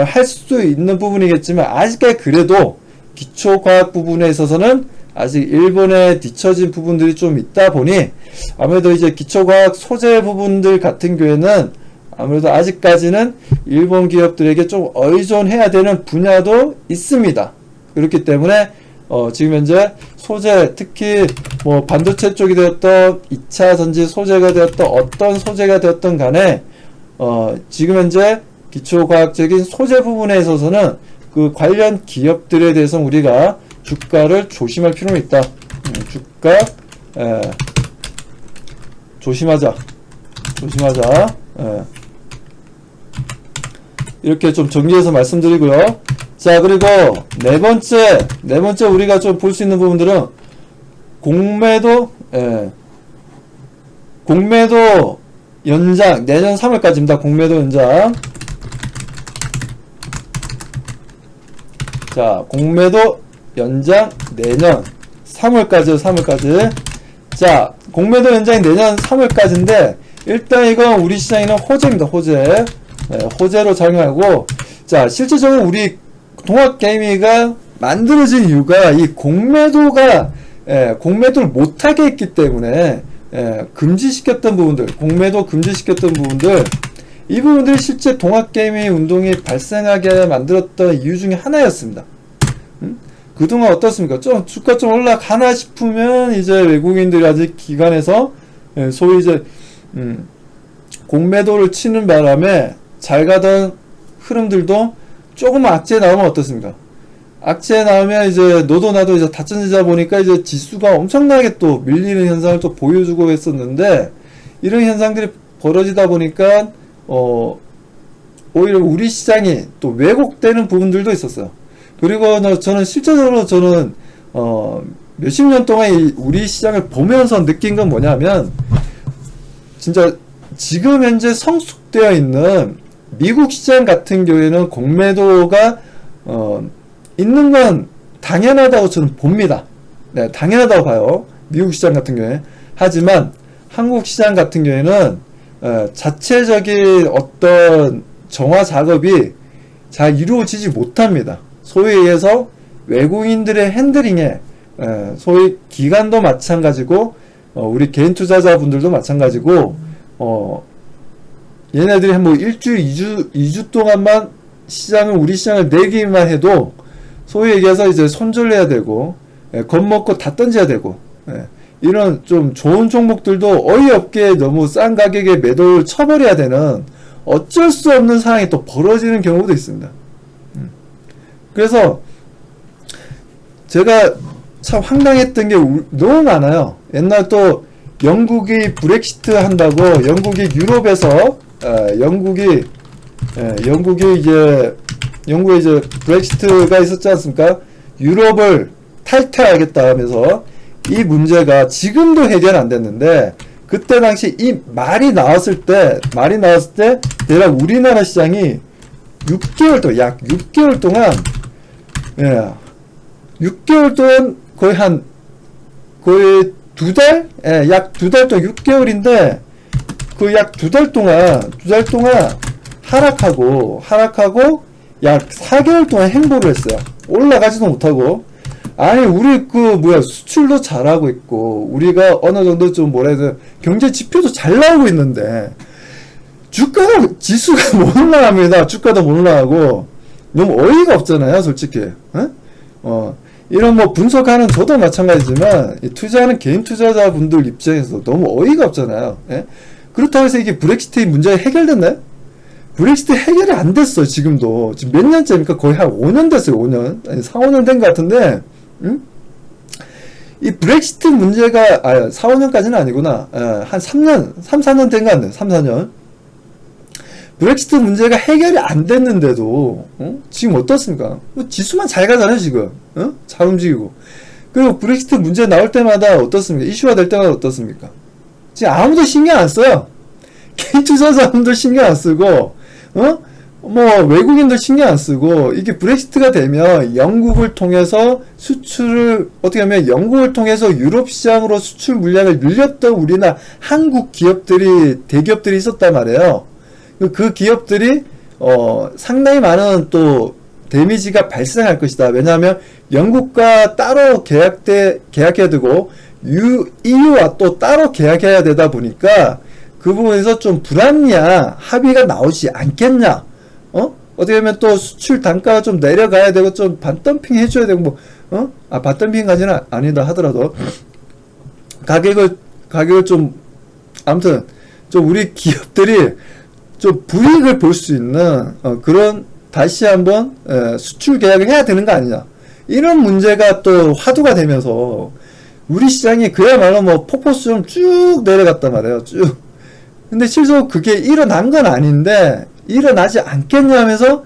할 수 있는 부분이겠지만 아직까지 그래도 기초 과학 부분에 있어서는 아직 일본에 뒤처진 부분들이 좀 있다 보니 아무래도 이제 기초 과학 소재 부분들 같은 경우에는 아무래도 아직까지는 일본 기업들에게 좀 의존해야 되는 분야도 있습니다. 그렇기 때문에 지금 현재 소재, 특히 반도체 쪽이 되었던 2차 전지 소재가 되었던 어떤 소재가 되었던 간에 지금 현재 기초과학적인 소재 부분에 있어서는 그 관련 기업들에 대해서 우리가 주가를 조심할 필요는 있다. 주가 조심하자. 이렇게 좀 정리해서 말씀드리고요. 자, 그리고 네 번째 우리가 좀 볼 수 있는 부분들은 공매도 연장, 내년 3월까지입니다. 공매도 연장. 자, 공매도 연장 내년 3월까지요, 3월까지. 자, 공매도 연장이 내년 3월까지인데, 일단 이건 우리 시장에는 호재입니다, 호재. 네, 호재로 작용하고, 자, 실질적으로 우리 동학개미가 만들어진 이유가 이 공매도가, 공매도를 못하게 했기 때문에, 금지시켰던 부분들, 공매도 금지시켰던 부분들, 이 부분들이 실제 동학개미 운동이 발생하게 만들었던 이유 중에 하나였습니다. 그동안 어떻습니까? 좀 주가 좀 올라가나 싶으면 이제 외국인들이 아직 기관에서 소위 이제 공매도를 치는 바람에 잘 가던 흐름들도 조금 악재에 나오면 어떻습니까? 악재에 나오면 이제 너도 나도 이제 다천지자 보니까 이제 지수가 엄청나게 또 밀리는 현상을 또 보여주고 했었는데, 이런 현상들이 벌어지다 보니까 오히려 우리 시장이 또 왜곡되는 부분들도 있었어요. 그리고 저는 실제적으로 저는 몇십 년 동안 우리 시장을 보면서 느낀 건 뭐냐면, 진짜 지금 현재 성숙되어 있는 미국 시장 같은 경우에는 공매도가 있는 건 당연하다고 저는 봅니다. 네, 당연하다고 봐요. 미국 시장 같은 경우에. 하지만 한국 시장 같은 경우에는 자체적인 어떤 정화 작업이 잘 이루어지지 못합니다. 소위 얘기해서 외국인들의 핸들링에 소위 기관도 마찬가지고 우리 개인 투자자분들도 마찬가지고 얘네들이 뭐 일주일, 2주 동안만 우리 시장을 내기만 해도 소위 얘기해서 이제 손절해야 되고, 겁먹고 다 던져야 되고, 이런 좀 좋은 종목들도 어이없게 너무 싼 가격에 매도를 쳐버려야 되는 어쩔 수 없는 상황이 또 벌어지는 경우도 있습니다. 그래서 제가 참 황당했던 게 너무 많아요. 옛날 또 영국이 브렉시트 한다고, 영국이 유럽에서 영국에 이제 브렉시트가 있었지 않습니까? 유럽을 탈퇴하겠다 하면서 이 문제가 지금도 해결 안 됐는데, 그때 당시 이 말이 나왔을 때 대략 우리나라 시장이 6개월 동안, 약 6개월 동안, 6개월 동안 거의 2달? 약 2달 동안 6개월인데, 그 약 2달 동안 하락하고 약 4개월 동안 행보를 했어요. 올라가지도 못하고. 아니, 우리 수출도 잘하고 있고, 우리가 어느 정도 좀 경제 지표도 잘 나오고 있는데, 지수가 못 올라갑니다. 주가도 못 올라가고. 너무 어이가 없잖아요, 솔직히. 이런 분석하는 저도 마찬가지지만, 투자하는 개인 투자자분들 입장에서 너무 어이가 없잖아요. 그렇다고 해서 이게 브렉시트 문제가 해결됐나요? 브렉시트 해결이 안 됐어요, 지금도. 지금 몇 년째입니까? 거의 한 5년 됐어요, 5년. 아니, 4, 5년 된 것 같은데, 이 브렉시트 문제가, 4, 5년까지는 아니구나. 한 3년, 3, 4년 된 것 같네요, 3, 4년. 브렉시트 문제가 해결이 안 됐는데도, 지금 어떻습니까? 지수만 잘 가잖아요, 지금. 잘 움직이고. 그리고 브렉시트 문제 나올 때마다 어떻습니까? 이슈가 될 때마다 어떻습니까? 지금 아무도 신경 안 써요. 개인 투자자분들 신경 안 쓰고, 외국인들 신경 안 쓰고, 이게 브렉시트가 되면 영국을 통해서 영국을 통해서 유럽 시장으로 수출 물량을 늘렸던 우리나라 한국 대기업들이 있었단 말이에요. 그 기업들이, 상당히 많은 또, 데미지가 발생할 것이다. 왜냐하면, 영국과 따로 계약해야 되고, EU와 또 따로 계약해야 되다 보니까, 그 부분에서 좀 불합리한 합의가 나오지 않겠냐? 어떻게 보면 또 수출 단가가 좀 내려가야 되고, 좀 반덤핑 해줘야 되고, 반덤핑까지는 아니다 하더라도, 가격을 좀, 아무튼, 좀 우리 기업들이 좀 불이익을 볼 수 있는, 그런, 다시 한번, 수출 계약을 해야 되는 거 아니냐? 이런 문제가 또 화두가 되면서, 우리 시장이 그야말로 폭포수처럼 쭉 내려갔단 말이에요, 쭉. 근데 실제로 그게 일어난 건 아닌데, 일어나지 않겠냐 하면서,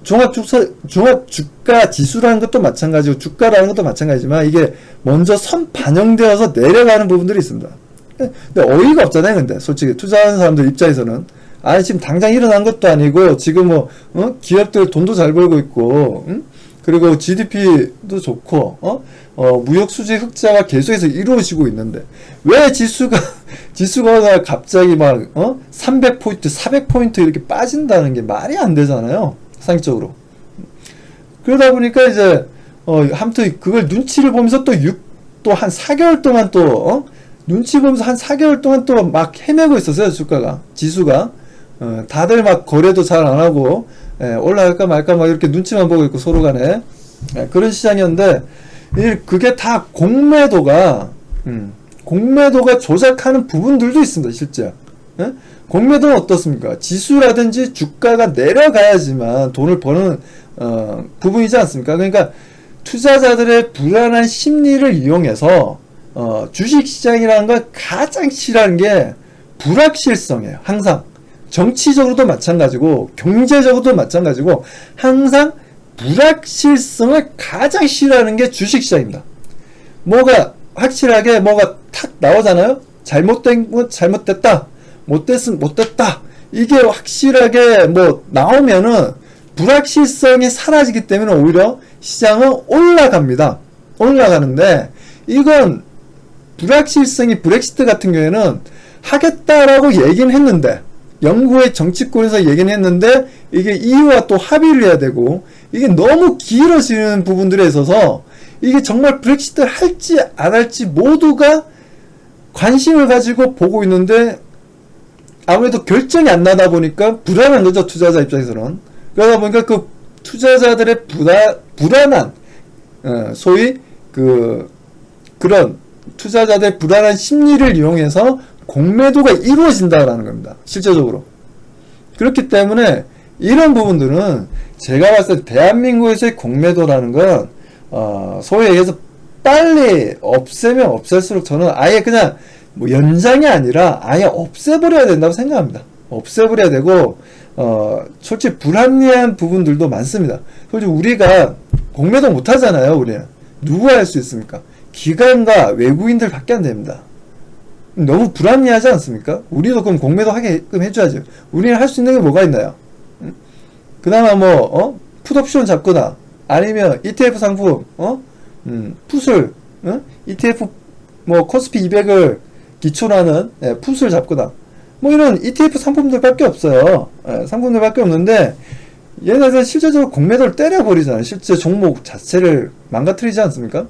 종합 주가 지수라는 것도 마찬가지고, 주가라는 것도 마찬가지지만, 이게 먼저 반영되어서 내려가는 부분들이 있습니다. 근데 어이가 없잖아요, 근데. 솔직히, 투자하는 사람들 입장에서는. 지금 당장 일어난 것도 아니고, 지금 기업들 돈도 잘 벌고 있고, 그리고 GDP도 좋고, 무역 수지 흑자가 계속해서 이루어지고 있는데, 왜 지수가 갑자기 막, 300포인트, 400포인트 이렇게 빠진다는 게 말이 안 되잖아요. 상식적으로. 그러다 보니까 이제, 아무튼 그걸 눈치를 보면서 또 한 4개월 동안 눈치 보면서 한 4개월 동안 또 막 헤매고 있었어요, 지수가. 다들 막 거래도 잘 안 하고, 올라갈까 말까 막 이렇게 눈치만 보고 있고 서로 간에. 그런 시장이었는데, 그게 다 공매도가 조작하는 부분들도 있습니다, 실제. 공매도는 어떻습니까? 지수라든지 주가가 내려가야지만 돈을 버는, 부분이지 않습니까? 그러니까 투자자들의 불안한 심리를 이용해서, 주식시장이라는 건 가장 싫어하는 게 불확실성이에요, 항상. 정치적으로도 마찬가지고 경제적으로도 마찬가지고 항상 불확실성을 가장 싫어하는 게 주식시장입니다. 뭐가 확실하게 뭐가 탁 나오잖아요. 잘못된 건 잘못됐다, 못됐으면 못됐다, 이게 확실하게 뭐 나오면은 불확실성이 사라지기 때문에 오히려 시장은 올라가는데, 이건 불확실성이 브렉시트 같은 경우에는 하겠다라고 얘기는 했는데, 영국의 정치권에서 얘기는 했는데 이게 EU와 또 합의를 해야 되고, 이게 너무 길어지는 부분들에 있어서 이게 정말 브렉시트를 할지 안 할지 모두가 관심을 가지고 보고 있는데, 아무래도 결정이 안 나다 보니까 불안한 거죠, 투자자 입장에서는. 그러다 보니까 그 투자자들의 불안한, 소위 그런 투자자들의 불안한 심리를 이용해서 공매도가 이루어진다라는 겁니다, 실제적으로. 그렇기 때문에 이런 부분들은 제가 봤을 때 대한민국에서의 공매도라는 건 소위 얘기해서 빨리 없애면 없앨수록 저는 아예 그냥 뭐 연장이 아니라 아예 없애버려야 된다고 생각합니다. 없애버려야 되고, 솔직히 불합리한 부분들도 많습니다. 솔직히 우리가 공매도 못하잖아요. 우리는 누가 할 수 있습니까? 기관과 외국인들 밖에 안 됩니다. 너무 불합리하지 않습니까? 우리도 그럼 공매도 하게끔 해줘야죠. 우리는 할 수 있는 게 뭐가 있나요? 그나마 뭐 풋옵션 잡거나, 아니면 ETF 상품, 풋을, ETF 뭐 코스피 200을 기초로 하는 풋을 잡거나, 뭐 이런 ETF 상품들밖에 없어요. 상품들밖에 없는데, 얘네들은 실제적으로 공매도를 때려버리잖아요. 실제 종목 자체를 망가뜨리지 않습니까?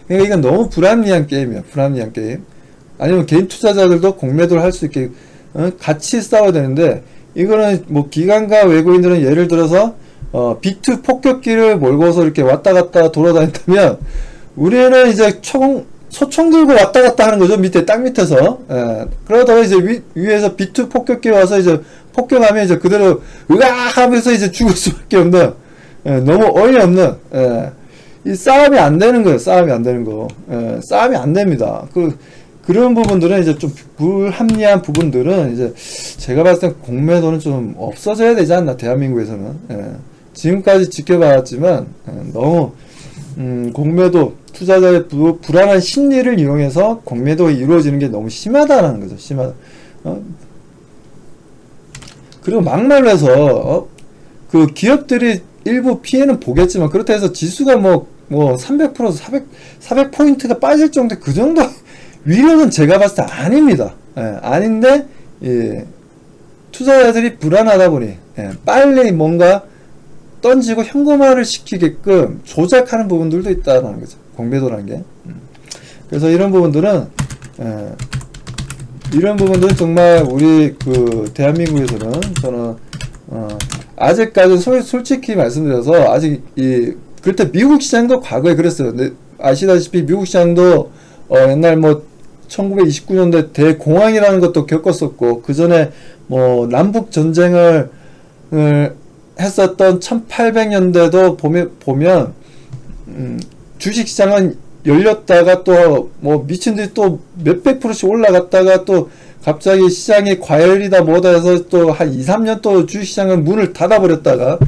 그러니까 이건 너무 불합리한 게임이야. 불합리한 게임. 아니면 개인 투자자들도 공매도를 할 수 있게 같이 싸워야 되는데, 이거는 뭐 기관과 외국인들은 예를 들어서 비트 폭격기를 몰고서 이렇게 왔다 갔다 돌아다닌다면, 우리는 이제 소총 들고 왔다 갔다 하는 거죠. 밑에, 땅 밑에서. 그러다가 이제 위에서 비트 폭격기 와서 이제 폭격하면 이제 그대로 으악 하면서 이제 죽을 수밖에 없는, 너무 어이없는, 이 싸움이 안 되는 거예요. 싸움이 안 되는 거. 싸움이 안 됩니다. 그런 부분들은 이제 좀 불합리한 부분들은 이제 제가 봤을 때 공매도는 좀 없어져야 되지 않나, 대한민국에서는. 지금까지 지켜봤지만, 너무, 공매도, 투자자의 불안한 심리를 이용해서 공매도가 이루어지는 게 너무 심하다라는 거죠. 심하다. 그리고 막말로 해서, 그 기업들이 일부 피해는 보겠지만, 그렇다 해서 지수가 뭐 300%, 400포인트가 빠질 정도, 그 정도 위력은 제가 봤을 때 아닙니다. 아닌데, 투자자들이 불안하다 보니, 빨리 뭔가 던지고 현금화를 시키게끔 조작하는 부분들도 있다는 거죠. 공매도라는 게. 그래서 이런 부분들은 정말 우리 대한민국에서는 저는, 아직까지 솔직히 말씀드려서 아직 그때 미국 시장도 과거에 그랬어요. 근데 아시다시피 미국 시장도 옛날 뭐 1929년대 대공황이라는 것도 겪었었고, 그 전에 뭐 남북 전쟁을 했었던 1800년대도 보면 주식시장은 열렸다가 또 뭐 미친듯이 또 몇백 프로씩 올라갔다가 또 갑자기 시장이 과열이다 뭐다 해서 또 한 2-3년 또 주식시장은 문을 닫아버렸다가,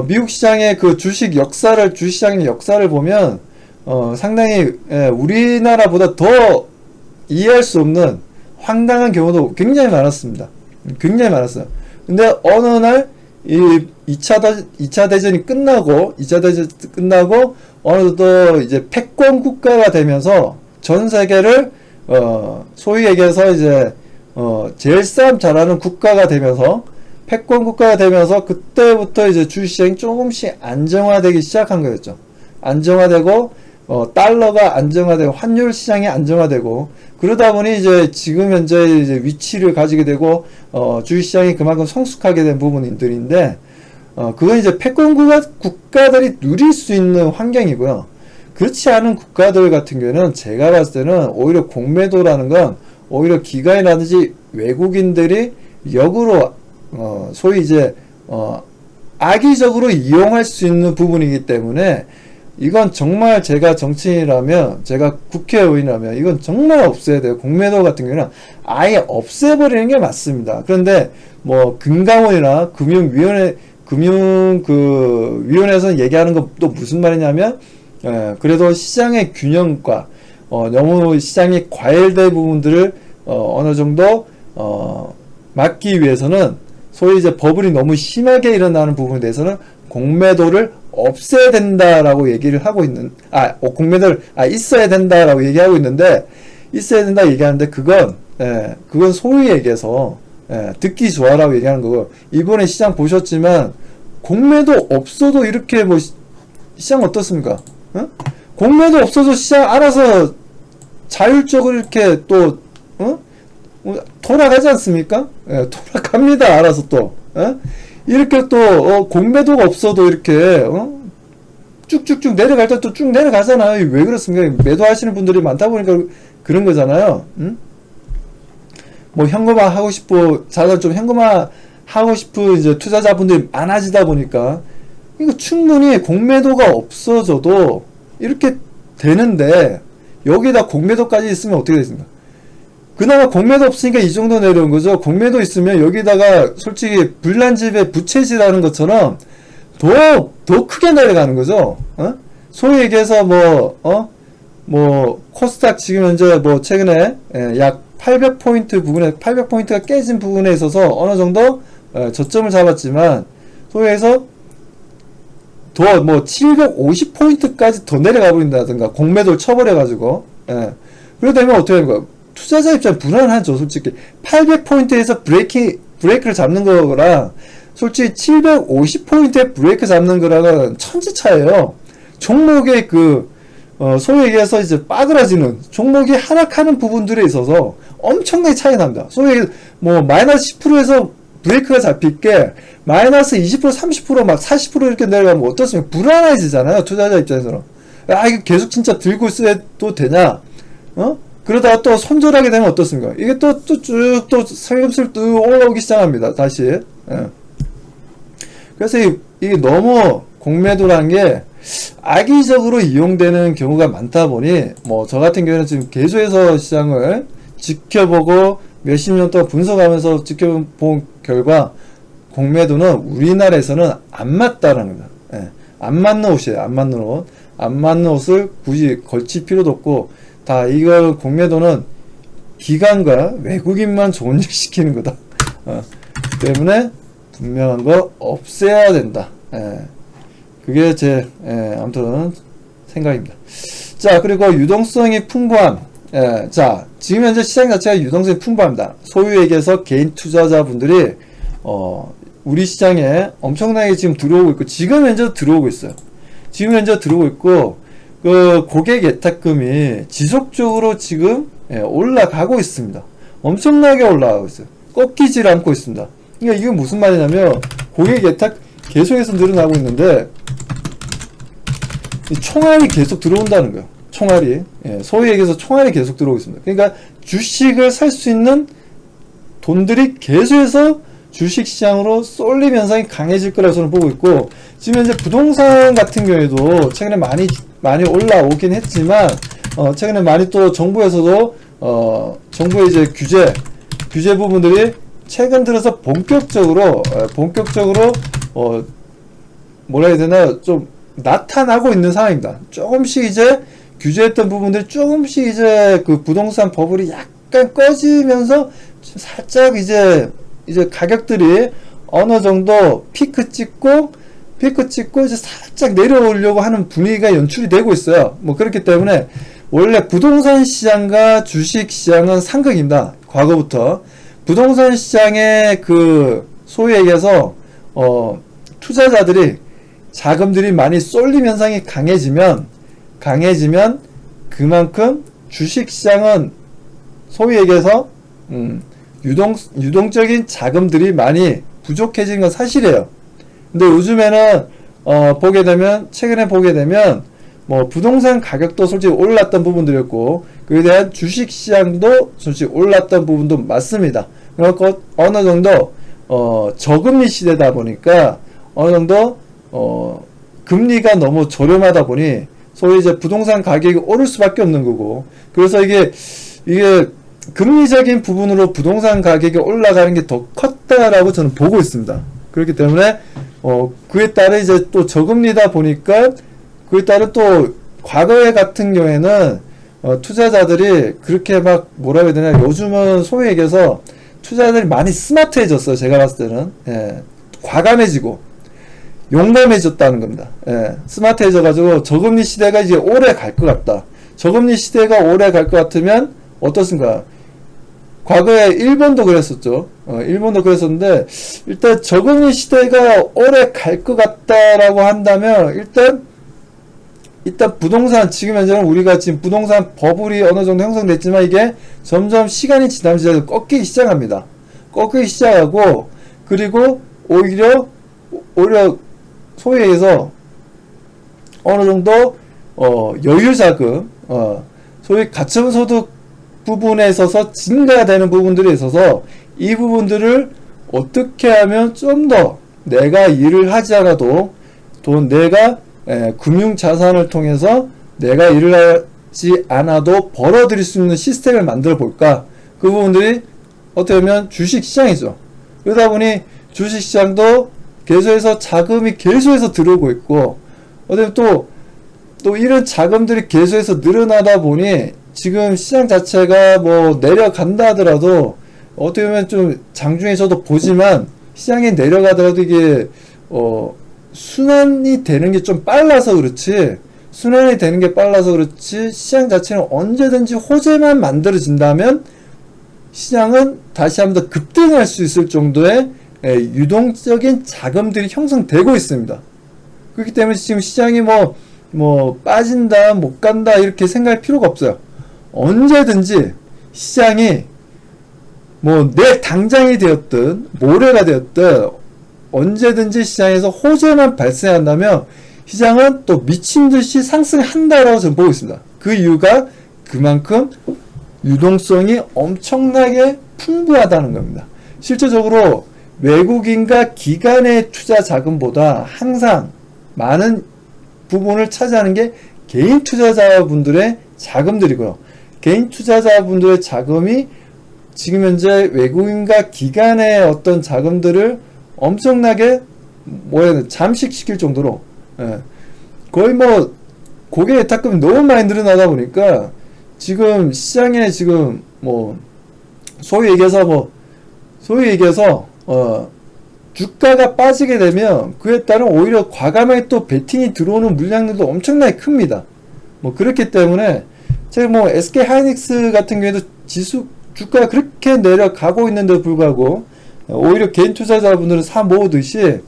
미국 시장의 그 주식시장의 역사를 보면 상당히 우리나라보다 더 이해할 수 없는 황당한 경우도 굉장히 많았습니다. 굉장히 많았어요. 근데 어느 날 이 2차 대전이 끝나고, 2차 대전이 끝나고, 어느덧 이제 패권 국가가 되면서 전 세계를, 소위 얘기해서 이제, 제일 싸움 잘하는 국가가 되면서, 패권 국가가 되면서, 그때부터 이제 주시장이 조금씩 안정화되기 시작한 거였죠. 안정화되고, 달러가 안정화되고, 환율 시장이 안정화되고, 그러다 보니 이제 지금 현재 이제 위치를 가지게 되고, 주식시장이 그만큼 성숙하게 된 부분들인데, 그건 이제 패권 국가들이 누릴 수 있는 환경이고요. 그렇지 않은 국가들 같은 경우에는 제가 봤을 때는 오히려 공매도라는 건 오히려 기관이라든지 외국인들이 역으로, 소위 이제, 악의적으로 이용할 수 있는 부분이기 때문에 이건 정말 제가 정치인이라면, 제가 국회의원이라면 이건 정말 없애야 돼요. 공매도 같은 경우는 아예 없애버리는 게 맞습니다. 그런데 뭐 금감원이나 위원회에서 얘기하는 건 또 무슨 말이냐면, 그래도 시장의 균형과 너무 시장이 과열된 부분들을 어느 정도 막기 위해서는, 소위 이제 버블이 너무 심하게 일어나는 부분에 대해서는 공매도를 없애야 된다라고 얘기를 하고 있는, 공매도를, 있어야 된다라고 얘기하고 있는데, 있어야 된다 얘기하는데, 그건 소위 얘기해서, 듣기 좋아라고 얘기하는 거고, 이번에 시장 보셨지만, 공매도 없어도 이렇게 뭐, 시장 어떻습니까? 공매도 없어도 시장 알아서 자율적으로 이렇게 또, 돌아가지 않습니까? 돌아갑니다. 알아서 또. 이렇게 또 공매도가 없어도 이렇게 쭉쭉쭉 내려갈 때 또 쭉 내려가잖아요. 왜 그렇습니까? 매도하시는 분들이 많다 보니까 그런 거잖아요. 뭐 현금화 하고 싶고 자산 좀 현금화 하고 싶은 이제 투자자분들이 많아지다 보니까 이거 충분히 공매도가 없어져도 이렇게 되는데, 여기다 공매도까지 있으면 어떻게 되겠습니까? 그나마 공매도 없으니까 이 정도 내려온 거죠. 공매도 있으면 여기다가 솔직히 불난집에 부채질하는 것처럼 더 크게 내려가는 거죠. 소위 얘기해서 코스닥 지금 현재 최근에 약 800포인트 부분에, 800포인트가 깨진 부분에 있어서 어느 정도 저점을 잡았지만, 소위 해서 더 750포인트까지 더 내려가 버린다든가, 공매도를 쳐버려가지고, 그러다 보면 어떻게 되는 거야? 투자자 입장 불안하죠, 솔직히. 800포인트에서 브레이크를 잡는 거랑, 솔직히 750포인트에 브레이크 잡는 거랑은 천지 차이에요. 종목의 소위 얘기해서 이제 빠그라지는, 종목이 하락하는 부분들에 있어서 엄청나게 차이 납니다. 소위 마이너스 10%에서 브레이크가 잡힐 게, 마이너스 20%, 30%, 막 40% 이렇게 내려가면 어떻습니까? 불안해지잖아요, 투자자 입장에서는. 이거 계속 진짜 들고 있어도 되냐? 그러다가 또 손절하게 되면 어떻습니까? 이게 쭉 슬금슬 올라오기 시작합니다. 다시. 그래서 이게 너무 공매도라는 게 악의적으로 이용되는 경우가 많다 보니, 저 같은 경우는 지금 계속해서 시장을 지켜보고 몇십 년 동안 분석하면서 지켜본 결과, 공매도는 우리나라에서는 안 맞다라는 겁니다. 안 맞는 옷이에요. 안 맞는 옷. 안 맞는 옷을 굳이 걸칠 필요도 없고, 이걸 공매도는 기관과 외국인만 좋은 일 시키는 거다. 때문에 분명한 거 없애야 된다. 그게 제 아무튼 생각입니다. 자, 그리고 유동성이 풍부함. 자, 지금 현재 시장 자체가 유동성이 풍부합니다. 소위 얘기해서 개인 투자자분들이 우리 시장에 엄청나게 지금 들어오고 있고, 지금 현재 들어오고 있어요. 지금 현재 들어오고 있고, 고객 예탁금이 지속적으로 지금 올라가고 있습니다. 엄청나게 올라가고 있어요. 꺾이질 않고 있습니다. 그러니까 이게 무슨 말이냐면, 고객 예탁 계속해서 늘어나고 있는데, 총알이 계속 들어온다는 거예요. 총알이. 소위 얘기해서 총알이 계속 들어오고 있습니다. 그러니까 주식을 살 수 있는 돈들이 계속해서 주식시장으로 쏠림 현상이 강해질 거라고 저는 보고 있고, 지금 현재 부동산 같은 경우에도 최근에 많이 올라오긴 했지만, 최근에 많이 또 정부에서도, 정부의 이제 규제 부분들이 최근 들어서 본격적으로, 뭐라 해야 되나, 좀 나타나고 있는 상황입니다. 조금씩 이제 규제했던 부분들이 조금씩 이제 부동산 버블이 약간 꺼지면서 살짝 이제 가격들이 어느 정도 피크 찍고 이제 살짝 내려오려고 하는 분위기가 연출이 되고 있어요. 뭐 그렇기 때문에 원래 부동산 시장과 주식 시장은 상극입니다. 과거부터 부동산 시장의 그 소위 얘기해서 투자자들이 자금들이 많이 쏠림 현상이 강해지면 그만큼 주식 시장은 소위 얘기해서 유동적인 자금들이 많이 부족해진 건 사실이에요. 근데 요즘에는 최근에 보게 되면 뭐 부동산 가격도 솔직히 올랐던 부분들이었고 그에 대한 주식 시장도 솔직히 올랐던 부분도 맞습니다. 그래서 어느 정도 저금리 시대다 보니까 어느 정도 금리가 너무 저렴하다 보니 소위 이제 부동산 가격이 오를 수밖에 없는 거고, 그래서 이게 금리적인 부분으로 부동산 가격이 올라가는 게 더 컸다라고 저는 보고 있습니다. 그렇기 때문에 그에 따라 이제 또 저금리다 보니까 그에 따라 또 과거에 같은 경우에는 투자자들이 그렇게 막 뭐라 해야 되나, 요즘은 소위 얘기해서 투자자들이 많이 스마트해졌어요. 제가 봤을 때는 과감해지고 용감해졌다는 겁니다. 스마트해져가지고 저금리 시대가 이제 오래 갈 것 같다. 저금리 시대가 오래 갈 것 같으면 어떻습니까? 과거에 일본도 그랬었죠. 일본도 그랬었는데, 일단 저금리 시대가 오래 갈 것 같다라고 한다면, 일단 부동산, 지금 현재는 우리가 지금 부동산 버블이 어느 정도 형성됐지만, 이게 점점 시간이 지나면서 꺾이기 시작합니다. 꺾이기 시작하고, 그리고 오히려 소위 해서 어느 정도 여유 자금, 소위 가처분소득 부분에 있어서 증가되는 부분들에 있어서 이 부분들을 어떻게 하면 좀 더 내가 일을 하지 않아도 내가 금융자산을 통해서 내가 일을 하지 않아도 벌어들일 수 있는 시스템을 만들어 볼까? 그 부분들이 어떻게 보면 주식시장이죠. 그러다 보니 주식시장도 계속해서 자금이 계속해서 들어오고 있고, 어떻게 또 이런 자금들이 계속해서 늘어나다 보니 지금 시장 자체가 뭐 내려간다 하더라도 어떻게 보면 좀 장중에 저도 보지만 시장이 내려가더라도 이게 순환이 되는 게 좀 빨라서 그렇지, 시장 자체는 언제든지 호재만 만들어진다면 시장은 다시 한번 더 급등할 수 있을 정도의 유동적인 자금들이 형성되고 있습니다. 그렇기 때문에 지금 시장이 뭐 빠진다 못 간다 이렇게 생각할 필요가 없어요. 언제든지 시장이 뭐 내일 당장이 되었든 모레가 되었든 언제든지 시장에서 호재만 발생한다면 시장은 또 미친듯이 상승한다라고 저는 보고 있습니다. 그 이유가 그만큼 유동성이 엄청나게 풍부하다는 겁니다. 실제적으로 외국인과 기관의 투자 자금보다 항상 많은 부분을 차지하는 게 개인 투자자분들의 자금들이고요. 개인 투자자분들의 자금이 지금 현재 외국인과 기관의 어떤 자금들을 엄청나게 잠식시킬 정도로 거의 뭐 고객 예탁금이 너무 많이 늘어나다 보니까 지금 시장에 지금 뭐 소위 얘기해서 주가가 빠지게 되면 그에 따른 오히려 과감하게 또 베팅이 들어오는 물량들도 엄청나게 큽니다. 뭐 그렇기 때문에 제가 뭐 SK 하이닉스 같은 경우에도 주가가 그렇게 내려가고 있는데도 불구하고 오히려 개인 투자자분들은 사 모으듯이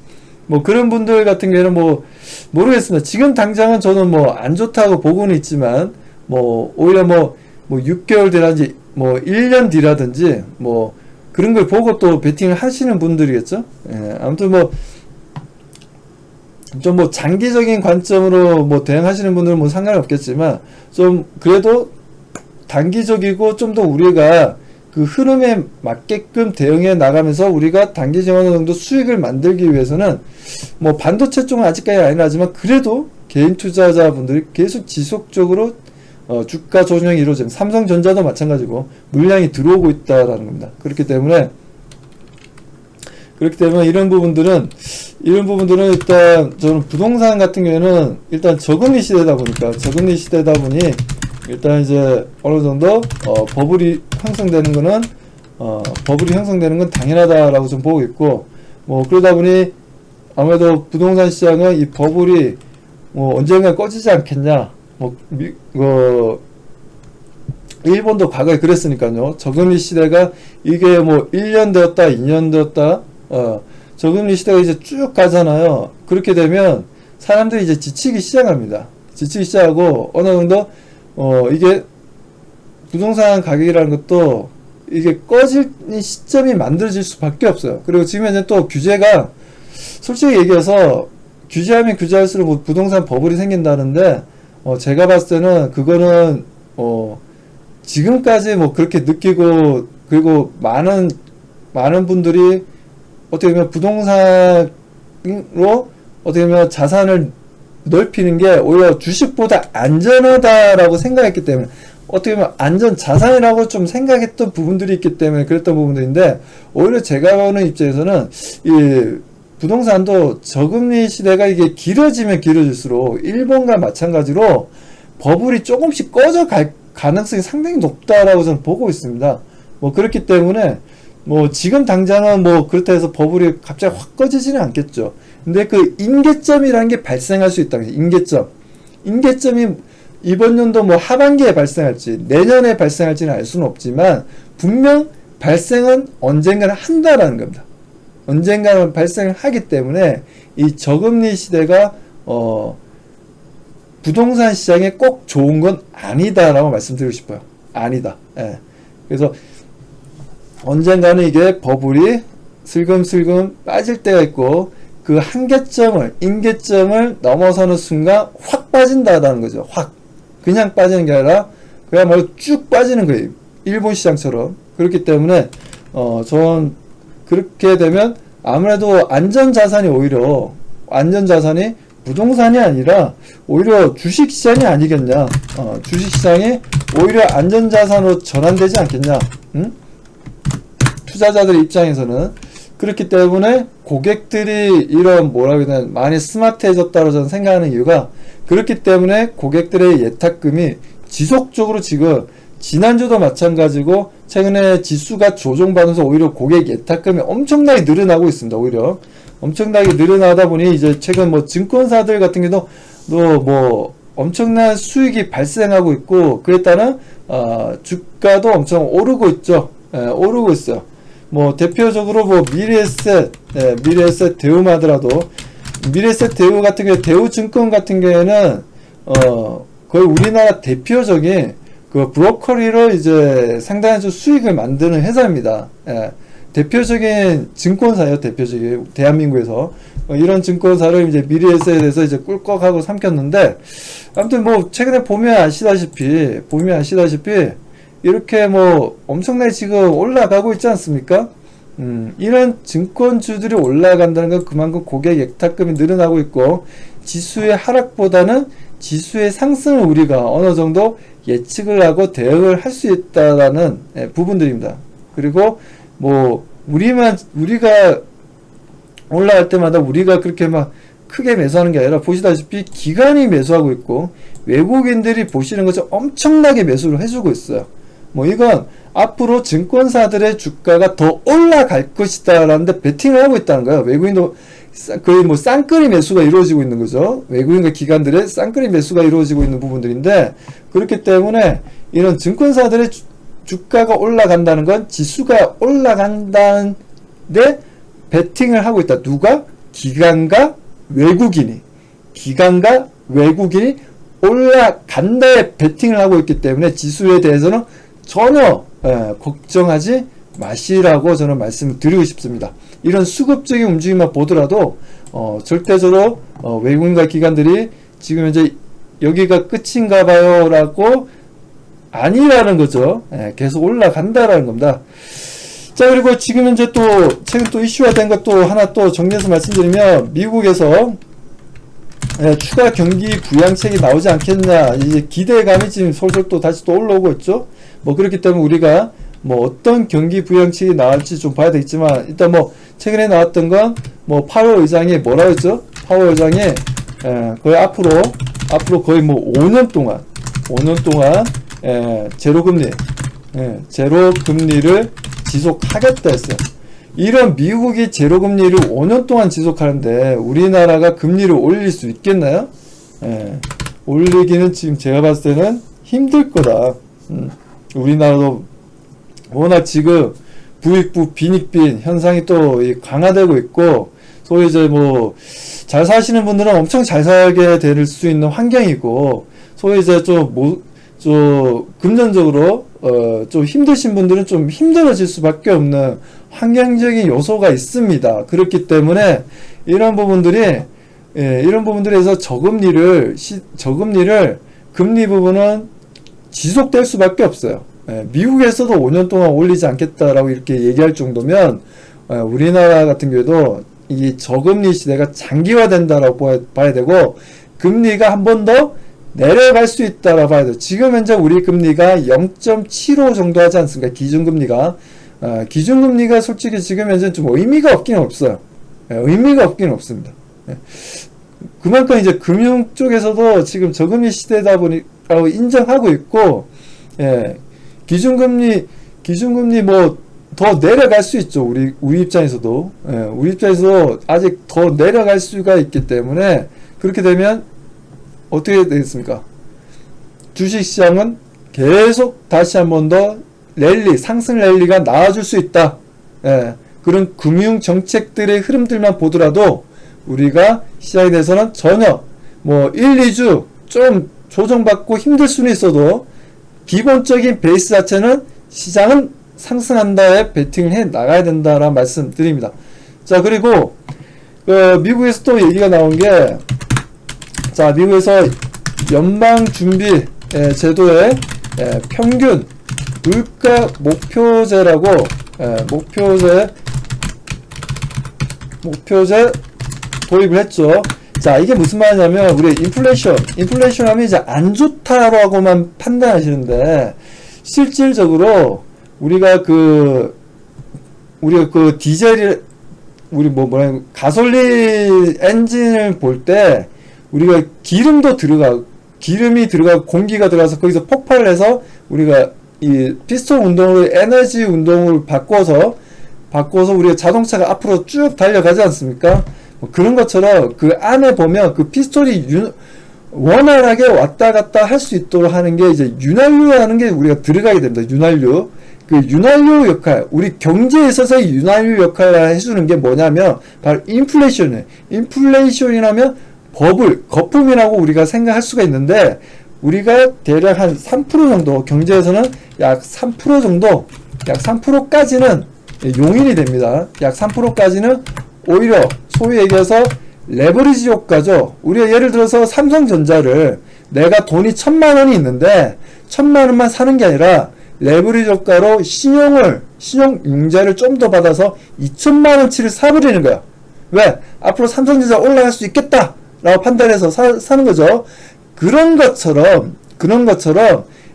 뭐 그런 분들 같은 경우에는 뭐 모르겠습니다. 지금 당장은 저는 뭐 안 좋다고 보고는 있지만 뭐 오히려 뭐 6개월 뒤라든지 뭐 1년 뒤라든지 뭐 그런 걸 보고 또 베팅을 하시는 분들이겠죠. 아무튼 좀 뭐 장기적인 관점으로 뭐 대응하시는 분들은 뭐 상관이 없겠지만 좀 그래도 단기적이고 좀 더 우리가 그 흐름에 맞게끔 대응해 나가면서 우리가 단기적으로 어느 정도 수익을 만들기 위해서는 뭐 반도체 쪽은 아직까지 아니라지만 그래도 개인 투자자분들이 계속 지속적으로 주가 조정이 이루어지는 삼성전자도 마찬가지고 물량이 들어오고 있다라는 겁니다. 그렇기 때문에 이런 부분들은 일단 저는 부동산 같은 경우에는 일단 저금리 시대다 보니 일단 이제 어느 정도 버블이 형성되는 건 당연하다라고 좀 보고 있고, 뭐 그러다 보니 아무래도 부동산 시장은 이 버블이 뭐 언젠가 꺼지지 않겠냐. 일본도 과거에 그랬으니까요. 저금리 시대가 이게 뭐 1년 되었다, 2년 되었다, 저금리 시대가 이제 쭉 가잖아요. 그렇게 되면 사람들이 이제 지치기 시작합니다. 지치기 시작하고 어느 정도 이게 부동산 가격이라는 것도 이게 꺼질 시점이 만들어질 수밖에 없어요. 그리고 지금 현재 또 규제가 솔직히 얘기해서 규제하면 규제할수록 뭐 부동산 버블이 생긴다는데 제가 봤을 때는 그거는 지금까지 뭐 그렇게 느끼고 그리고 많은 분들이 어떻게 보면 부동산으로 어떻게 보면 자산을 넓히는 게 오히려 주식보다 안전하다라고 생각했기 때문에 어떻게 보면 안전 자산이라고 좀 생각했던 부분들이 있기 때문에 그랬던 부분들인데 오히려 제가 보는 입장에서는 이 부동산도 저금리 시대가 이게 길어지면 길어질수록 일본과 마찬가지로 버블이 조금씩 꺼져 갈 가능성이 상당히 높다라고 저는 보고 있습니다. 뭐 그렇기 때문에 뭐 지금 당장은 뭐 그렇다 해서 버블이 갑자기 확 꺼지지는 않겠죠. 근데 그 임계점이라는 게 발생할 수 있다는 거죠. 임계점이 이번 연도 뭐 하반기에 발생할지 내년에 발생할지는 알 수는 없지만 분명 발생은 언젠가는 한다라는 겁니다. 언젠가는 발생을 하기 때문에 이 저금리 시대가 부동산 시장에 꼭 좋은 건 아니다라고 말씀드리고 싶어요. 아니다. 예. 그래서 언젠가는 이게 버블이 슬금슬금 빠질 때가 있고 그 한계점을 임계점을 넘어서는 순간 확 빠진다라는 거죠. 확 그냥 빠지는 게 아니라 그야말로 쭉 빠지는 거예요. 일본 시장처럼. 그렇기 때문에 저는 그렇게 되면 아무래도 안전자산이 오히려 안전자산이 부동산이 아니라 오히려 주식시장이 아니겠냐. 주식시장이 오히려 안전자산으로 전환되지 않겠냐. 응? 투자자들 입장에서는 그렇기 때문에 고객들이 이런 뭐라고 해야 되나 많이 스마트해졌다고 저는 생각하는 이유가 그렇기 때문에 고객들의 예탁금이 지속적으로 지금 지난주도 마찬가지고 최근에 지수가 조정받으면서 오히려 고객 예탁금이 엄청나게 늘어나고 있습니다. 오히려 엄청나게 늘어나다 보니 이제 최근 뭐 증권사들 같은 경우도 뭐 엄청난 수익이 발생하고 있고 그에 따른 주가도 엄청 오르고 있죠. 오르고 있어요. 뭐 대표적으로 뭐 미래에셋 대우마더라도 미래에셋 대우 같은 경우에 대우증권 같은 경우에는 거의 우리나라 대표적인 그 브로커리로 이제 상당한 좀 수익을 만드는 회사입니다. 대표적인 증권사예요. 대표적인 대한민국에서 이런 증권사를 이제 미래에셋에서 이제 꿀꺽하고 삼켰는데 아무튼 뭐 최근에 보면 아시다시피 이렇게 뭐 엄청나게 지금 올라가고 있지 않습니까? 이런 증권주들이 올라간다는 건 그만큼 고객 예탁금이 늘어나고 있고 지수의 하락보다는 지수의 상승을 우리가 어느 정도 예측을 하고 대응을 할 수 있다라는 부분들입니다. 그리고 뭐 우리가 올라갈 때마다 우리가 그렇게 막 크게 매수하는 게 아니라 보시다시피 기관이 매수하고 있고 외국인들이 보시는 것처럼 엄청나게 매수를 해주고 있어요. 뭐 이건 앞으로 증권사들의 주가가 더 올라갈 것이다 라는데 베팅을 하고 있다는 거예요. 외국인도 거의 뭐 쌍끌이 매수가 이루어지고 있는 거죠. 외국인과 기관들의 쌍끌이 매수가 이루어지고 있는 부분들인데 그렇기 때문에 이런 증권사들의 주가가 올라간다는 건 지수가 올라간다는데 베팅을 하고 있다. 누가? 기관과 외국인이 올라간다에 베팅을 하고 있기 때문에 지수에 대해서는 전혀 걱정하지 마시라고 저는 말씀을 드리고 싶습니다. 이런 수급적인 움직임만 보더라도 절대적으로 외국인과 기관들이 지금 현재 여기가 끝인가 봐요 라고 아니라는 거죠. 계속 올라간다라는 겁니다. 자, 그리고 지금 현재 또 최근 또 이슈화 된 것도 하나 또 정리해서 말씀드리면 미국에서 추가 경기 부양책이 나오지 않겠냐 이제 기대감이 지금 솔솔 또 다시 또 올라오고 있죠. 뭐 그렇기 때문에 우리가 뭐 어떤 경기 부양책이 나올지 좀 봐야 되겠지만 일단 뭐 최근에 나왔던 건 뭐 파월 의장이 뭐라고 했죠? 파월 의장이 거의 앞으로 거의 뭐 5년 동안 제로 금리를 지속하겠다 했어요. 이런 미국이 제로금리를 5년 동안 지속하는데 우리나라가 금리를 올릴 수 있겠나요? 예, 올리기는 지금 제가 봤을 때는 힘들 거다. 우리나라도 워낙 지금 부익부 빈익빈 현상이 또 강화되고 있고, 소위 이제 뭐 잘 사시는 분들은 엄청 잘 살게 될 수 있는 환경이고, 소위 이제 좀 금전적으로 좀 힘드신 분들은 좀 힘들어질 수밖에 없는 환경적인 요소가 있습니다. 그렇기 때문에 이런 부분들에서 저금리를 금리 부분은 지속될 수밖에 없어요. 미국에서도 5년 동안 올리지 않겠다라고 이렇게 얘기할 정도면 우리나라 같은 경우에도 이 저금리 시대가 장기화된다라고 봐야 되고, 금리가 한 번 더 내려갈 수 있다라고 봐야 돼요. 지금 현재 우리 금리가 0.75 정도 하지 않습니까? 기준금리가. 기준금리가 솔직히 지금 현재 좀 의미가 없긴 없어요. 의미가 없긴 없습니다. 그만큼 이제 금융 쪽에서도 지금 저금리 시대다 보니까 인정하고 있고, 기준금리 뭐 더 내려갈 수 있죠. 우리 입장에서도. 우리 입장에서 아직 더 내려갈 수가 있기 때문에, 그렇게 되면 어떻게 되겠습니까? 주식시장은 계속 다시 한 번 더 상승 랠리가 나와줄 수 있다. 그런 금융 정책들의 흐름들만 보더라도 우리가 시장에 대해서는 전혀 뭐 1, 2주 좀 조정받고 힘들 수는 있어도 기본적인 베이스 자체는 시장은 상승한다에 베팅을 해 나가야 된다라는 말씀 드립니다. 자, 그리고 미국에서 또 얘기가 나온 게, 자, 미국에서 연방준비 제도의 평균 물가 목표제라고 목표제 도입을 했죠. 자, 이게 무슨 말이냐면, 우리 인플레이션 하면 이제 안 좋다라고만 판단하시는데, 실질적으로 우리가 가솔린 엔진을 볼 때, 우리가 기름이 들어가고 공기가 들어가서 거기서 폭발을 해서 우리가 이 피스톤 운동으로 에너지 운동을 바꿔서 우리가 자동차가 앞으로 쭉 달려가지 않습니까? 뭐 그런 것처럼 그 안에 보면 그 피스톤이 원활하게 왔다 갔다 할 수 있도록 하는 게 이제 윤활유라는 게 우리가 들어가게 됩니다. 윤활유. 그 윤활유 역할, 우리 경제에 있어서의 윤활유 역할을 해주는 게 뭐냐면 바로 인플레이션이에요. 인플레이션이라면 거품이라고 우리가 생각할 수가 있는데, 우리가 대략 한 3% 정도, 경제에서는 약 3% 정도, 약 3%까지는 용인이 됩니다. 약 3%까지는 오히려 소위 얘기해서 레버리지 효과죠. 우리가 예를 들어서 삼성전자를 내가 돈이 1,000만원이 있는데 1,000만원만 사는 게 아니라 레버리지 효과로 신용융자를 좀 더 받아서 2,000만원치를 사버리는 거야. 왜? 앞으로 삼성전자 올라갈 수 있겠다 라고 판단해서 사는 거죠. 그런 것처럼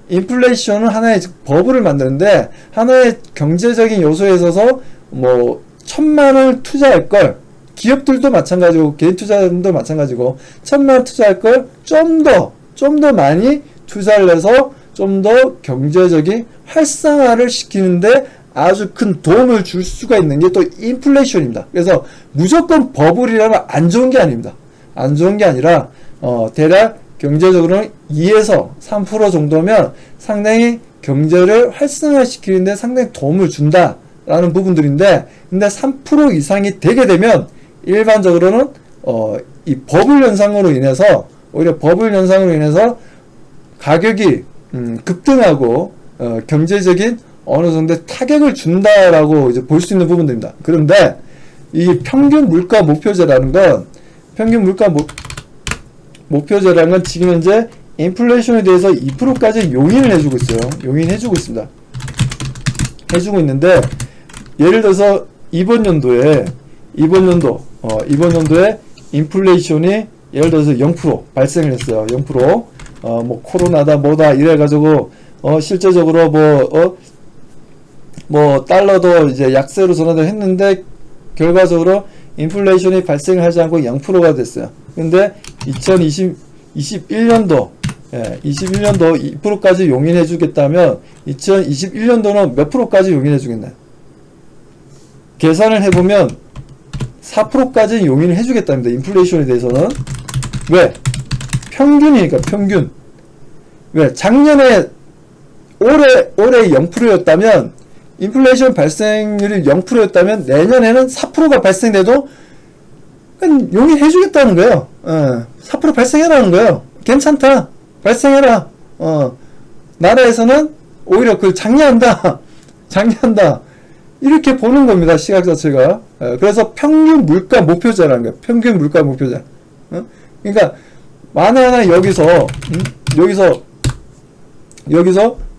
인플레이션은 하나의 버블을 만드는데, 하나의 경제적인 요소에 있어서 뭐 1,000만원을 투자할 걸, 기업들도 마찬가지고 개인 투자자들도 마찬가지고 1,000만원 투자할 걸 좀 더 많이 투자를 해서 좀 더 경제적인 활성화를 시키는데 아주 큰 도움을 줄 수가 있는 게 또 인플레이션입니다. 그래서 무조건 버블이라면 안 좋은 게 아닙니다. 안 좋은 게 아니라 대략 경제적으로는 2에서 3% 정도면 상당히 경제를 활성화시키는데 상당히 도움을 준다라는 부분들인데, 근데 3% 이상이 되게 되면 일반적으로는 이 버블 현상으로 인해서, 오히려 버블 현상으로 인해서 가격이 급등하고 경제적인 어느 정도 타격을 준다라고 이제 볼 수 있는 부분들입니다. 그런데 이 평균 물가 목표제라는 건, 목표제라는 건 지금 현재 인플레이션에 대해서 2%까지 용인을 해주고 있어요. 용인해주고 있습니다. 해주고 있는데, 예를 들어서 이번 연도에 인플레이션이 예를 들어서 0% 발생을 했어요. 0%. 뭐 코로나다 뭐다 이래가지고 실제적으로 뭐 달러도 이제 약세로 전환을 했는데, 결과적으로 인플레이션이 발생을 하지 않고 0%가 됐어요. 근데 2021년도 2%까지 용인해 주겠다면 2021년도는 몇 프로까지 용인해 주겠나요? 계산을 해보면 4%까지는 용인을 해주겠답니다. 인플레이션에 대해서는. 왜? 평균이니까 평균. 왜? 작년에 올해 0%였다면 인플레이션 발생률이 0%였다면 내년에는 4%가 발생돼도 그냥 용인해주겠다는 거예요. 4% 발생해라는 거예요. 괜찮다. 발생해라. 나라에서는 오히려 그걸 장려한다. 장려한다. 이렇게 보는 겁니다. 시각 자체가. 그래서 평균 물가 목표자라는 거예요. 평균 물가 목표자. 그러니까 만약에 여기서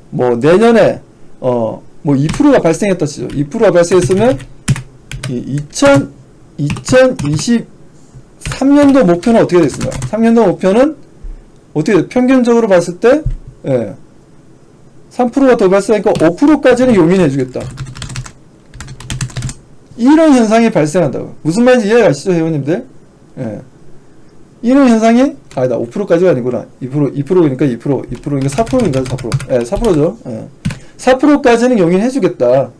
뭐 내년에 뭐 2%가 발생했다 치죠. 2%가 발생했으면 2023년도 목표는 어떻게 됐습니까? 3년도 목표는 어떻게 평균적으로 봤을 때 3%가 더 발생하니까 5%까지는 용인해 주겠다. 이런 현상이 발생한다고. 무슨 말인지 이해가 가시죠, 회원님들? 이런 현상이 아니다. 5%까지가 아니구나. 2%니까 2%니까 4%인가 4%. 4%죠. 4%까지는 용인해 주겠다.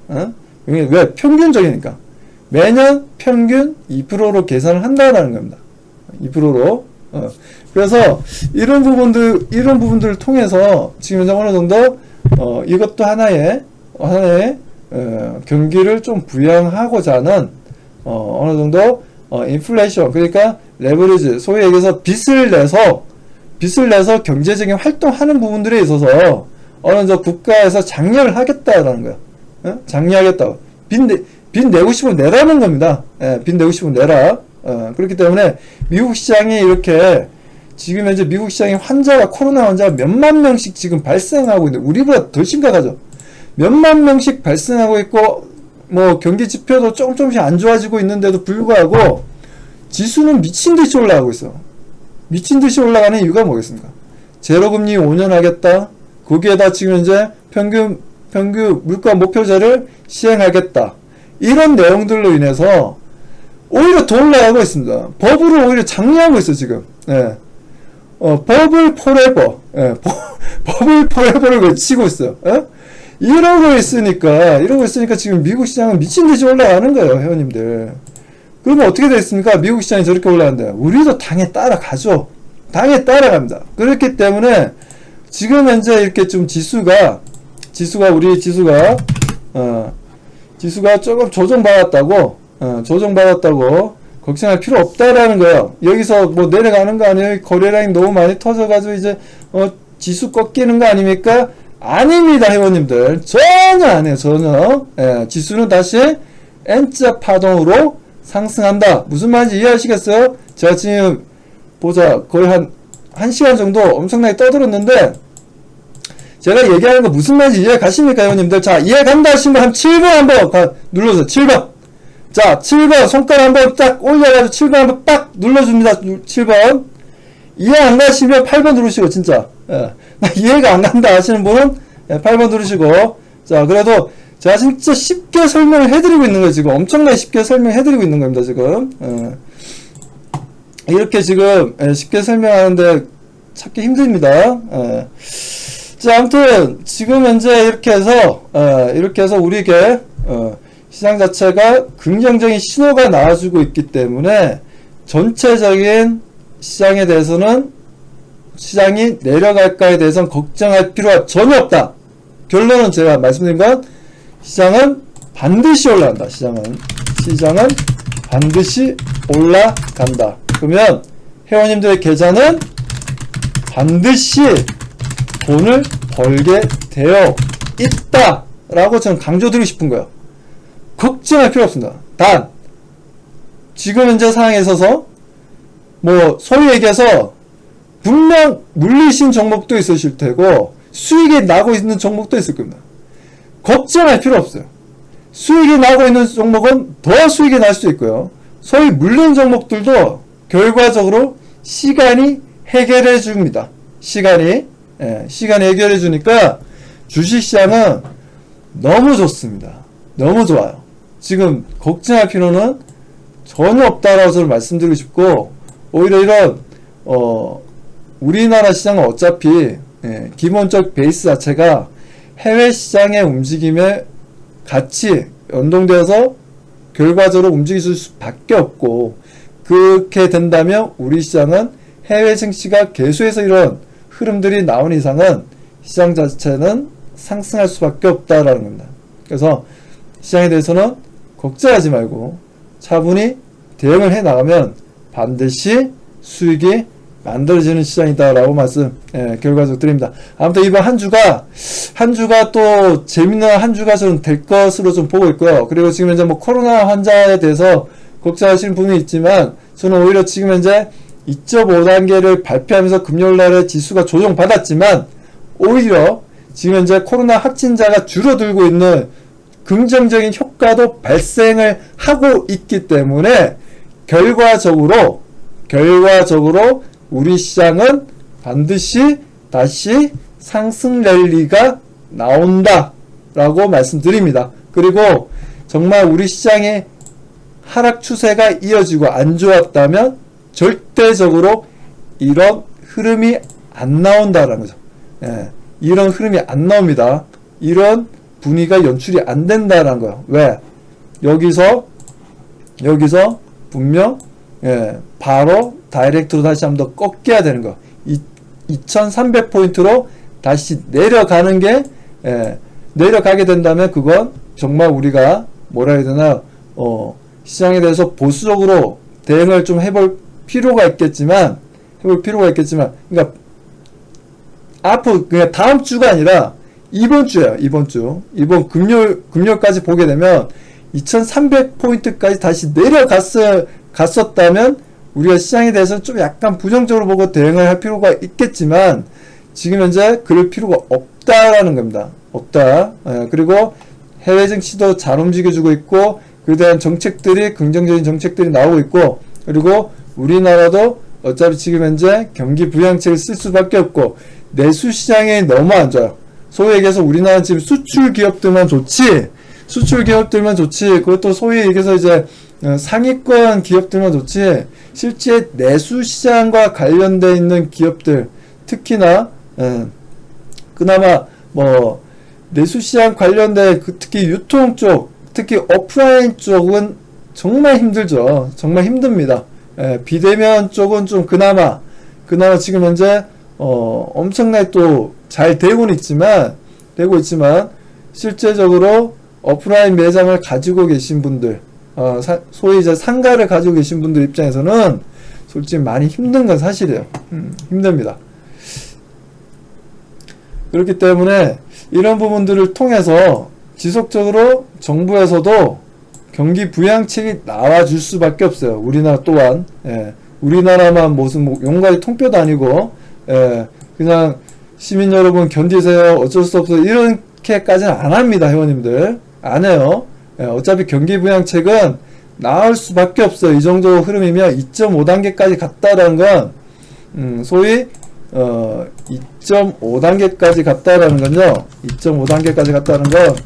용인 왜? 평균적이니까. 매년 평균 2%로 계산을 한다는 겁니다. 2%로. 그래서 이런 부분들을 통해서 지금 현재 어느 정도 이것도 하나의 경기를 좀 부양하고자 하는 어느 정도 인플레이션, 그러니까 레버리지, 소위 얘기해서 빚을 내서 경제적인 활동하는 부분들에 있어서 어느 정도 국가에서 장려를 하겠다라는 거야. 장려하겠다고. 빚 내고 싶으면 내라는 겁니다. 빚 내고 싶으면 내라. 그렇기 때문에 미국 시장이 이렇게 지금 현재 미국 시장의 코로나 환자가 몇만 명씩 지금 발생하고 있는데 우리보다 더 심각하죠. 몇만 명씩 발생하고 있고 뭐 경기 지표도 조금씩 안 좋아지고 있는데도 불구하고 지수는 미친듯이 올라가고 있어. 미친듯이 올라가는 이유가 뭐겠습니까? 제로금리 5년 하겠다. 거기에다 지금 현재 평균 물가 목표제를 시행하겠다. 이런 내용들로 인해서 오히려 더 올라가고 있습니다. 버블을 오히려 장려하고 있어 지금. 버블 포레버. 버블 포레버를 외치고 있어요. 이러고 있으니까 지금 미국 시장은 미친듯이 올라가는 거예요, 회원님들. 그러면 어떻게 되겠습니까? 미국 시장이 저렇게 올라간다. 우리도 당에 따라가죠. 당에 따라갑니다. 그렇기 때문에 지금 현재 이렇게 좀 지수가 조금 조정받았다고 걱정할 필요 없다라는 거예요. 여기서 뭐 내려가는 거 아니에요? 거래량이 너무 많이 터져가지고 이제 지수 꺾이는 거 아닙니까? 아닙니다, 회원님들. 전혀 아니에요, 전혀. 지수는 다시 N자 파동으로 상승한다. 무슨 말인지 이해하시겠어요? 제가 지금 보자, 거의 한 1시간 정도 엄청나게 떠들었는데, 제가 얘기하는 거 무슨 말인지 이해 가십니까, 회원님들? 자, 이해 간다 하신 분 한 7번 한번 눌러주세요. 7번. 자, 7번. 손가락 한번 딱 올려가지고 7번 한번 딱 눌러줍니다. 7번. 이해 안 가시면 8번 누르시고, 진짜. 나 이해가 안 간다 하시는 분은 8번 누르시고. 자, 그래도 제가 진짜 쉽게 설명을 해드리고 있는 거예요, 지금. 엄청나게 쉽게 설명해드리고 있는 겁니다, 지금. 이렇게 지금 쉽게 설명하는데 찾기 힘듭니다. 자, 아무튼 지금 현재 이렇게 해서 우리에게 시장 자체가 긍정적인 신호가 나와주고 있기 때문에 전체적인 시장에 대해서는 시장이 내려갈까에 대해서는 걱정할 필요가 전혀 없다. 결론은 제가 말씀드린 건 시장은 반드시 올라간다. 시장은 반드시 올라간다. 그러면 회원님들의 계좌는 반드시 돈을 벌게 되어 있다 라고 저는 강조드리고 싶은 거예요. 걱정할 필요 없습니다. 단 지금 현재 상황에 있어서 뭐 소위 얘기해서 분명 물리신 종목도 있으실 테고 수익이 나고 있는 종목도 있을 겁니다. 걱정할 필요 없어요. 수익이 나고 있는 종목은 더 수익이 날 수 있고요. 소위 물린 종목들도 결과적으로 시간이 해결해 줍니다. 시간이 해결해 주니까 주식시장은 너무 좋습니다. 너무 좋아요. 지금 걱정할 필요는 전혀 없다라고 저는 말씀드리고 싶고, 오히려 이런 우리나라 시장은 어차피 기본적 베이스 자체가 해외 시장의 움직임에 같이 연동되어서 결과적으로 움직일 수밖에 없고, 그렇게 된다면 우리 시장은 해외 증시가 계속해서 이런 흐름들이 나오는 이상은 시장 자체는 상승할 수밖에 없다라는 겁니다. 그래서 시장에 대해서는 걱정하지 말고 차분히 대응을 해 나가면 반드시 수익이 만들어지는 시장이다라고 말씀, 결과적으로 드립니다. 아무튼 이번 한 주가 또 재밌는 한 주가 좀 될 것으로 좀 보고 있고요. 그리고 지금 현재 뭐 코로나 환자에 대해서 걱정하시는 분이 있지만, 저는 오히려 지금 현재 2.5단계를 발표하면서 금요일날에 지수가 조정받았지만, 오히려 지금 현재 코로나 확진자가 줄어들고 있는 긍정적인 효과도 발생을 하고 있기 때문에, 결과적으로 우리 시장은 반드시 다시 상승 랠리가 나온다 라고 말씀드립니다. 그리고 정말 우리 시장의 하락 추세가 이어지고 안 좋았다면 절대적으로 이런 흐름이 안 나온다라는 거죠. 이런 흐름이 안 나옵니다. 이런 분위기가 연출이 안 된다라는 거예요. 왜? 여기서 분명 바로 다이렉트로 다시 한번 더 꺾여야 되는 거. 2300포인트로 다시 내려가는 게, 내려가게 된다면 그건 정말 우리가 뭐라 해야 되나, 시장에 대해서 보수적으로 대응을 좀 해볼 필요가 있겠지만, 그러니까 앞으로 그냥 다음 주가 아니라 이번 주예요. 이번 금요일까지 보게 되면 2300포인트까지 다시 갔었다면 우리가 시장에 대해서 좀 약간 부정적으로 보고 대응을 할 필요가 있겠지만, 지금 현재 그럴 필요가 없다라는 겁니다. 없다. 그리고 해외 증시도 잘 움직여주고 있고, 그에 대한 정책들이, 긍정적인 정책들이 나오고 있고, 그리고 우리나라도 어차피 지금 현재 경기 부양책을 쓸 수밖에 없고, 내수 시장이 너무 안 좋아요. 소위 얘기해서 우리나라는 지금 수출 기업들만 좋지, 그것도 소위 얘기해서 이제 상위권 기업들만 좋지, 실제 내수 시장과 관련되어 있는 기업들, 특히나 그나마 뭐 내수 시장 관련된 특히 유통 쪽, 특히 오프라인 쪽은 정말 힘들죠. 정말 힘듭니다. 비대면 쪽은 좀 그나마 지금 현재 엄청나게 또 잘 되고 있지만 실제적으로 오프라인 매장을 가지고 계신 분들, 소위 이제 상가를 가지고 계신 분들 입장에서는 솔직히 많이 힘든 건 사실이에요. 힘듭니다. 그렇기 때문에 이런 부분들을 통해서 지속적으로 정부에서도 경기 부양책이 나와줄 수밖에 없어요. 우리나라 또한, 우리나라만 무슨 뭐 용가리 통뼈도 아니고, 그냥 시민 여러분 견디세요, 어쩔 수 없어, 이렇게까지는 안 합니다. 회원님들 안 해요. 어차피 경기 부양책은 나올 수밖에 없어요. 이 정도 흐름이면 2.5단계까지 갔다라는 건, 소위 2.5단계까지 갔다라는 건요, 2.5단계까지 갔다는 건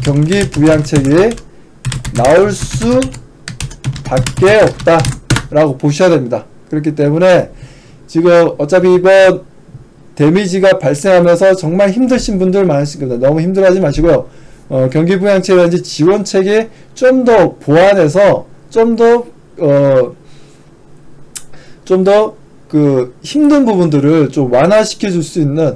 경기 부양책이 나올 수밖에 없다라고 보셔야 됩니다. 그렇기 때문에 지금 어차피 이번 데미지가 발생하면서 정말 힘드신 분들 많으실 겁니다. 너무 힘들어하지 마시고요. 경기 부양책이라든지 지원책이 좀 더 보완해서 좀 더 그 힘든 부분들을 좀 완화시켜 줄 수 있는,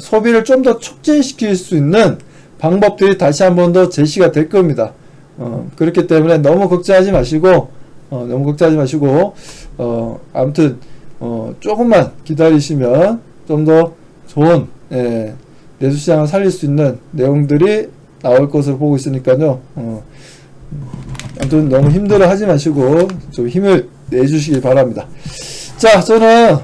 소비를 좀 더 촉진시킬 수 있는 방법들이 다시 한 번 더 제시가 될 겁니다. 그렇기 때문에 너무 걱정하지 마시고, 아무튼 조금만 기다리시면 좀 더 좋은 내수시장을 살릴 수 있는 내용들이 나올 것으로 보고 있으니까요. 아무튼 너무 힘들어 하지 마시고 좀 힘을 내주시기 바랍니다. 자, 저는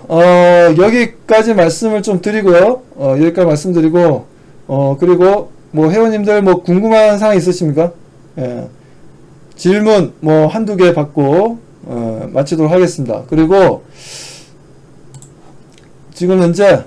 여기까지 말씀을 좀 드리고요. 여기까지 말씀드리고, 그리고 뭐 회원님들 뭐 궁금한 사항 있으십니까? 질문 뭐 한두 개 받고 마치도록 하겠습니다. 그리고 지금 현재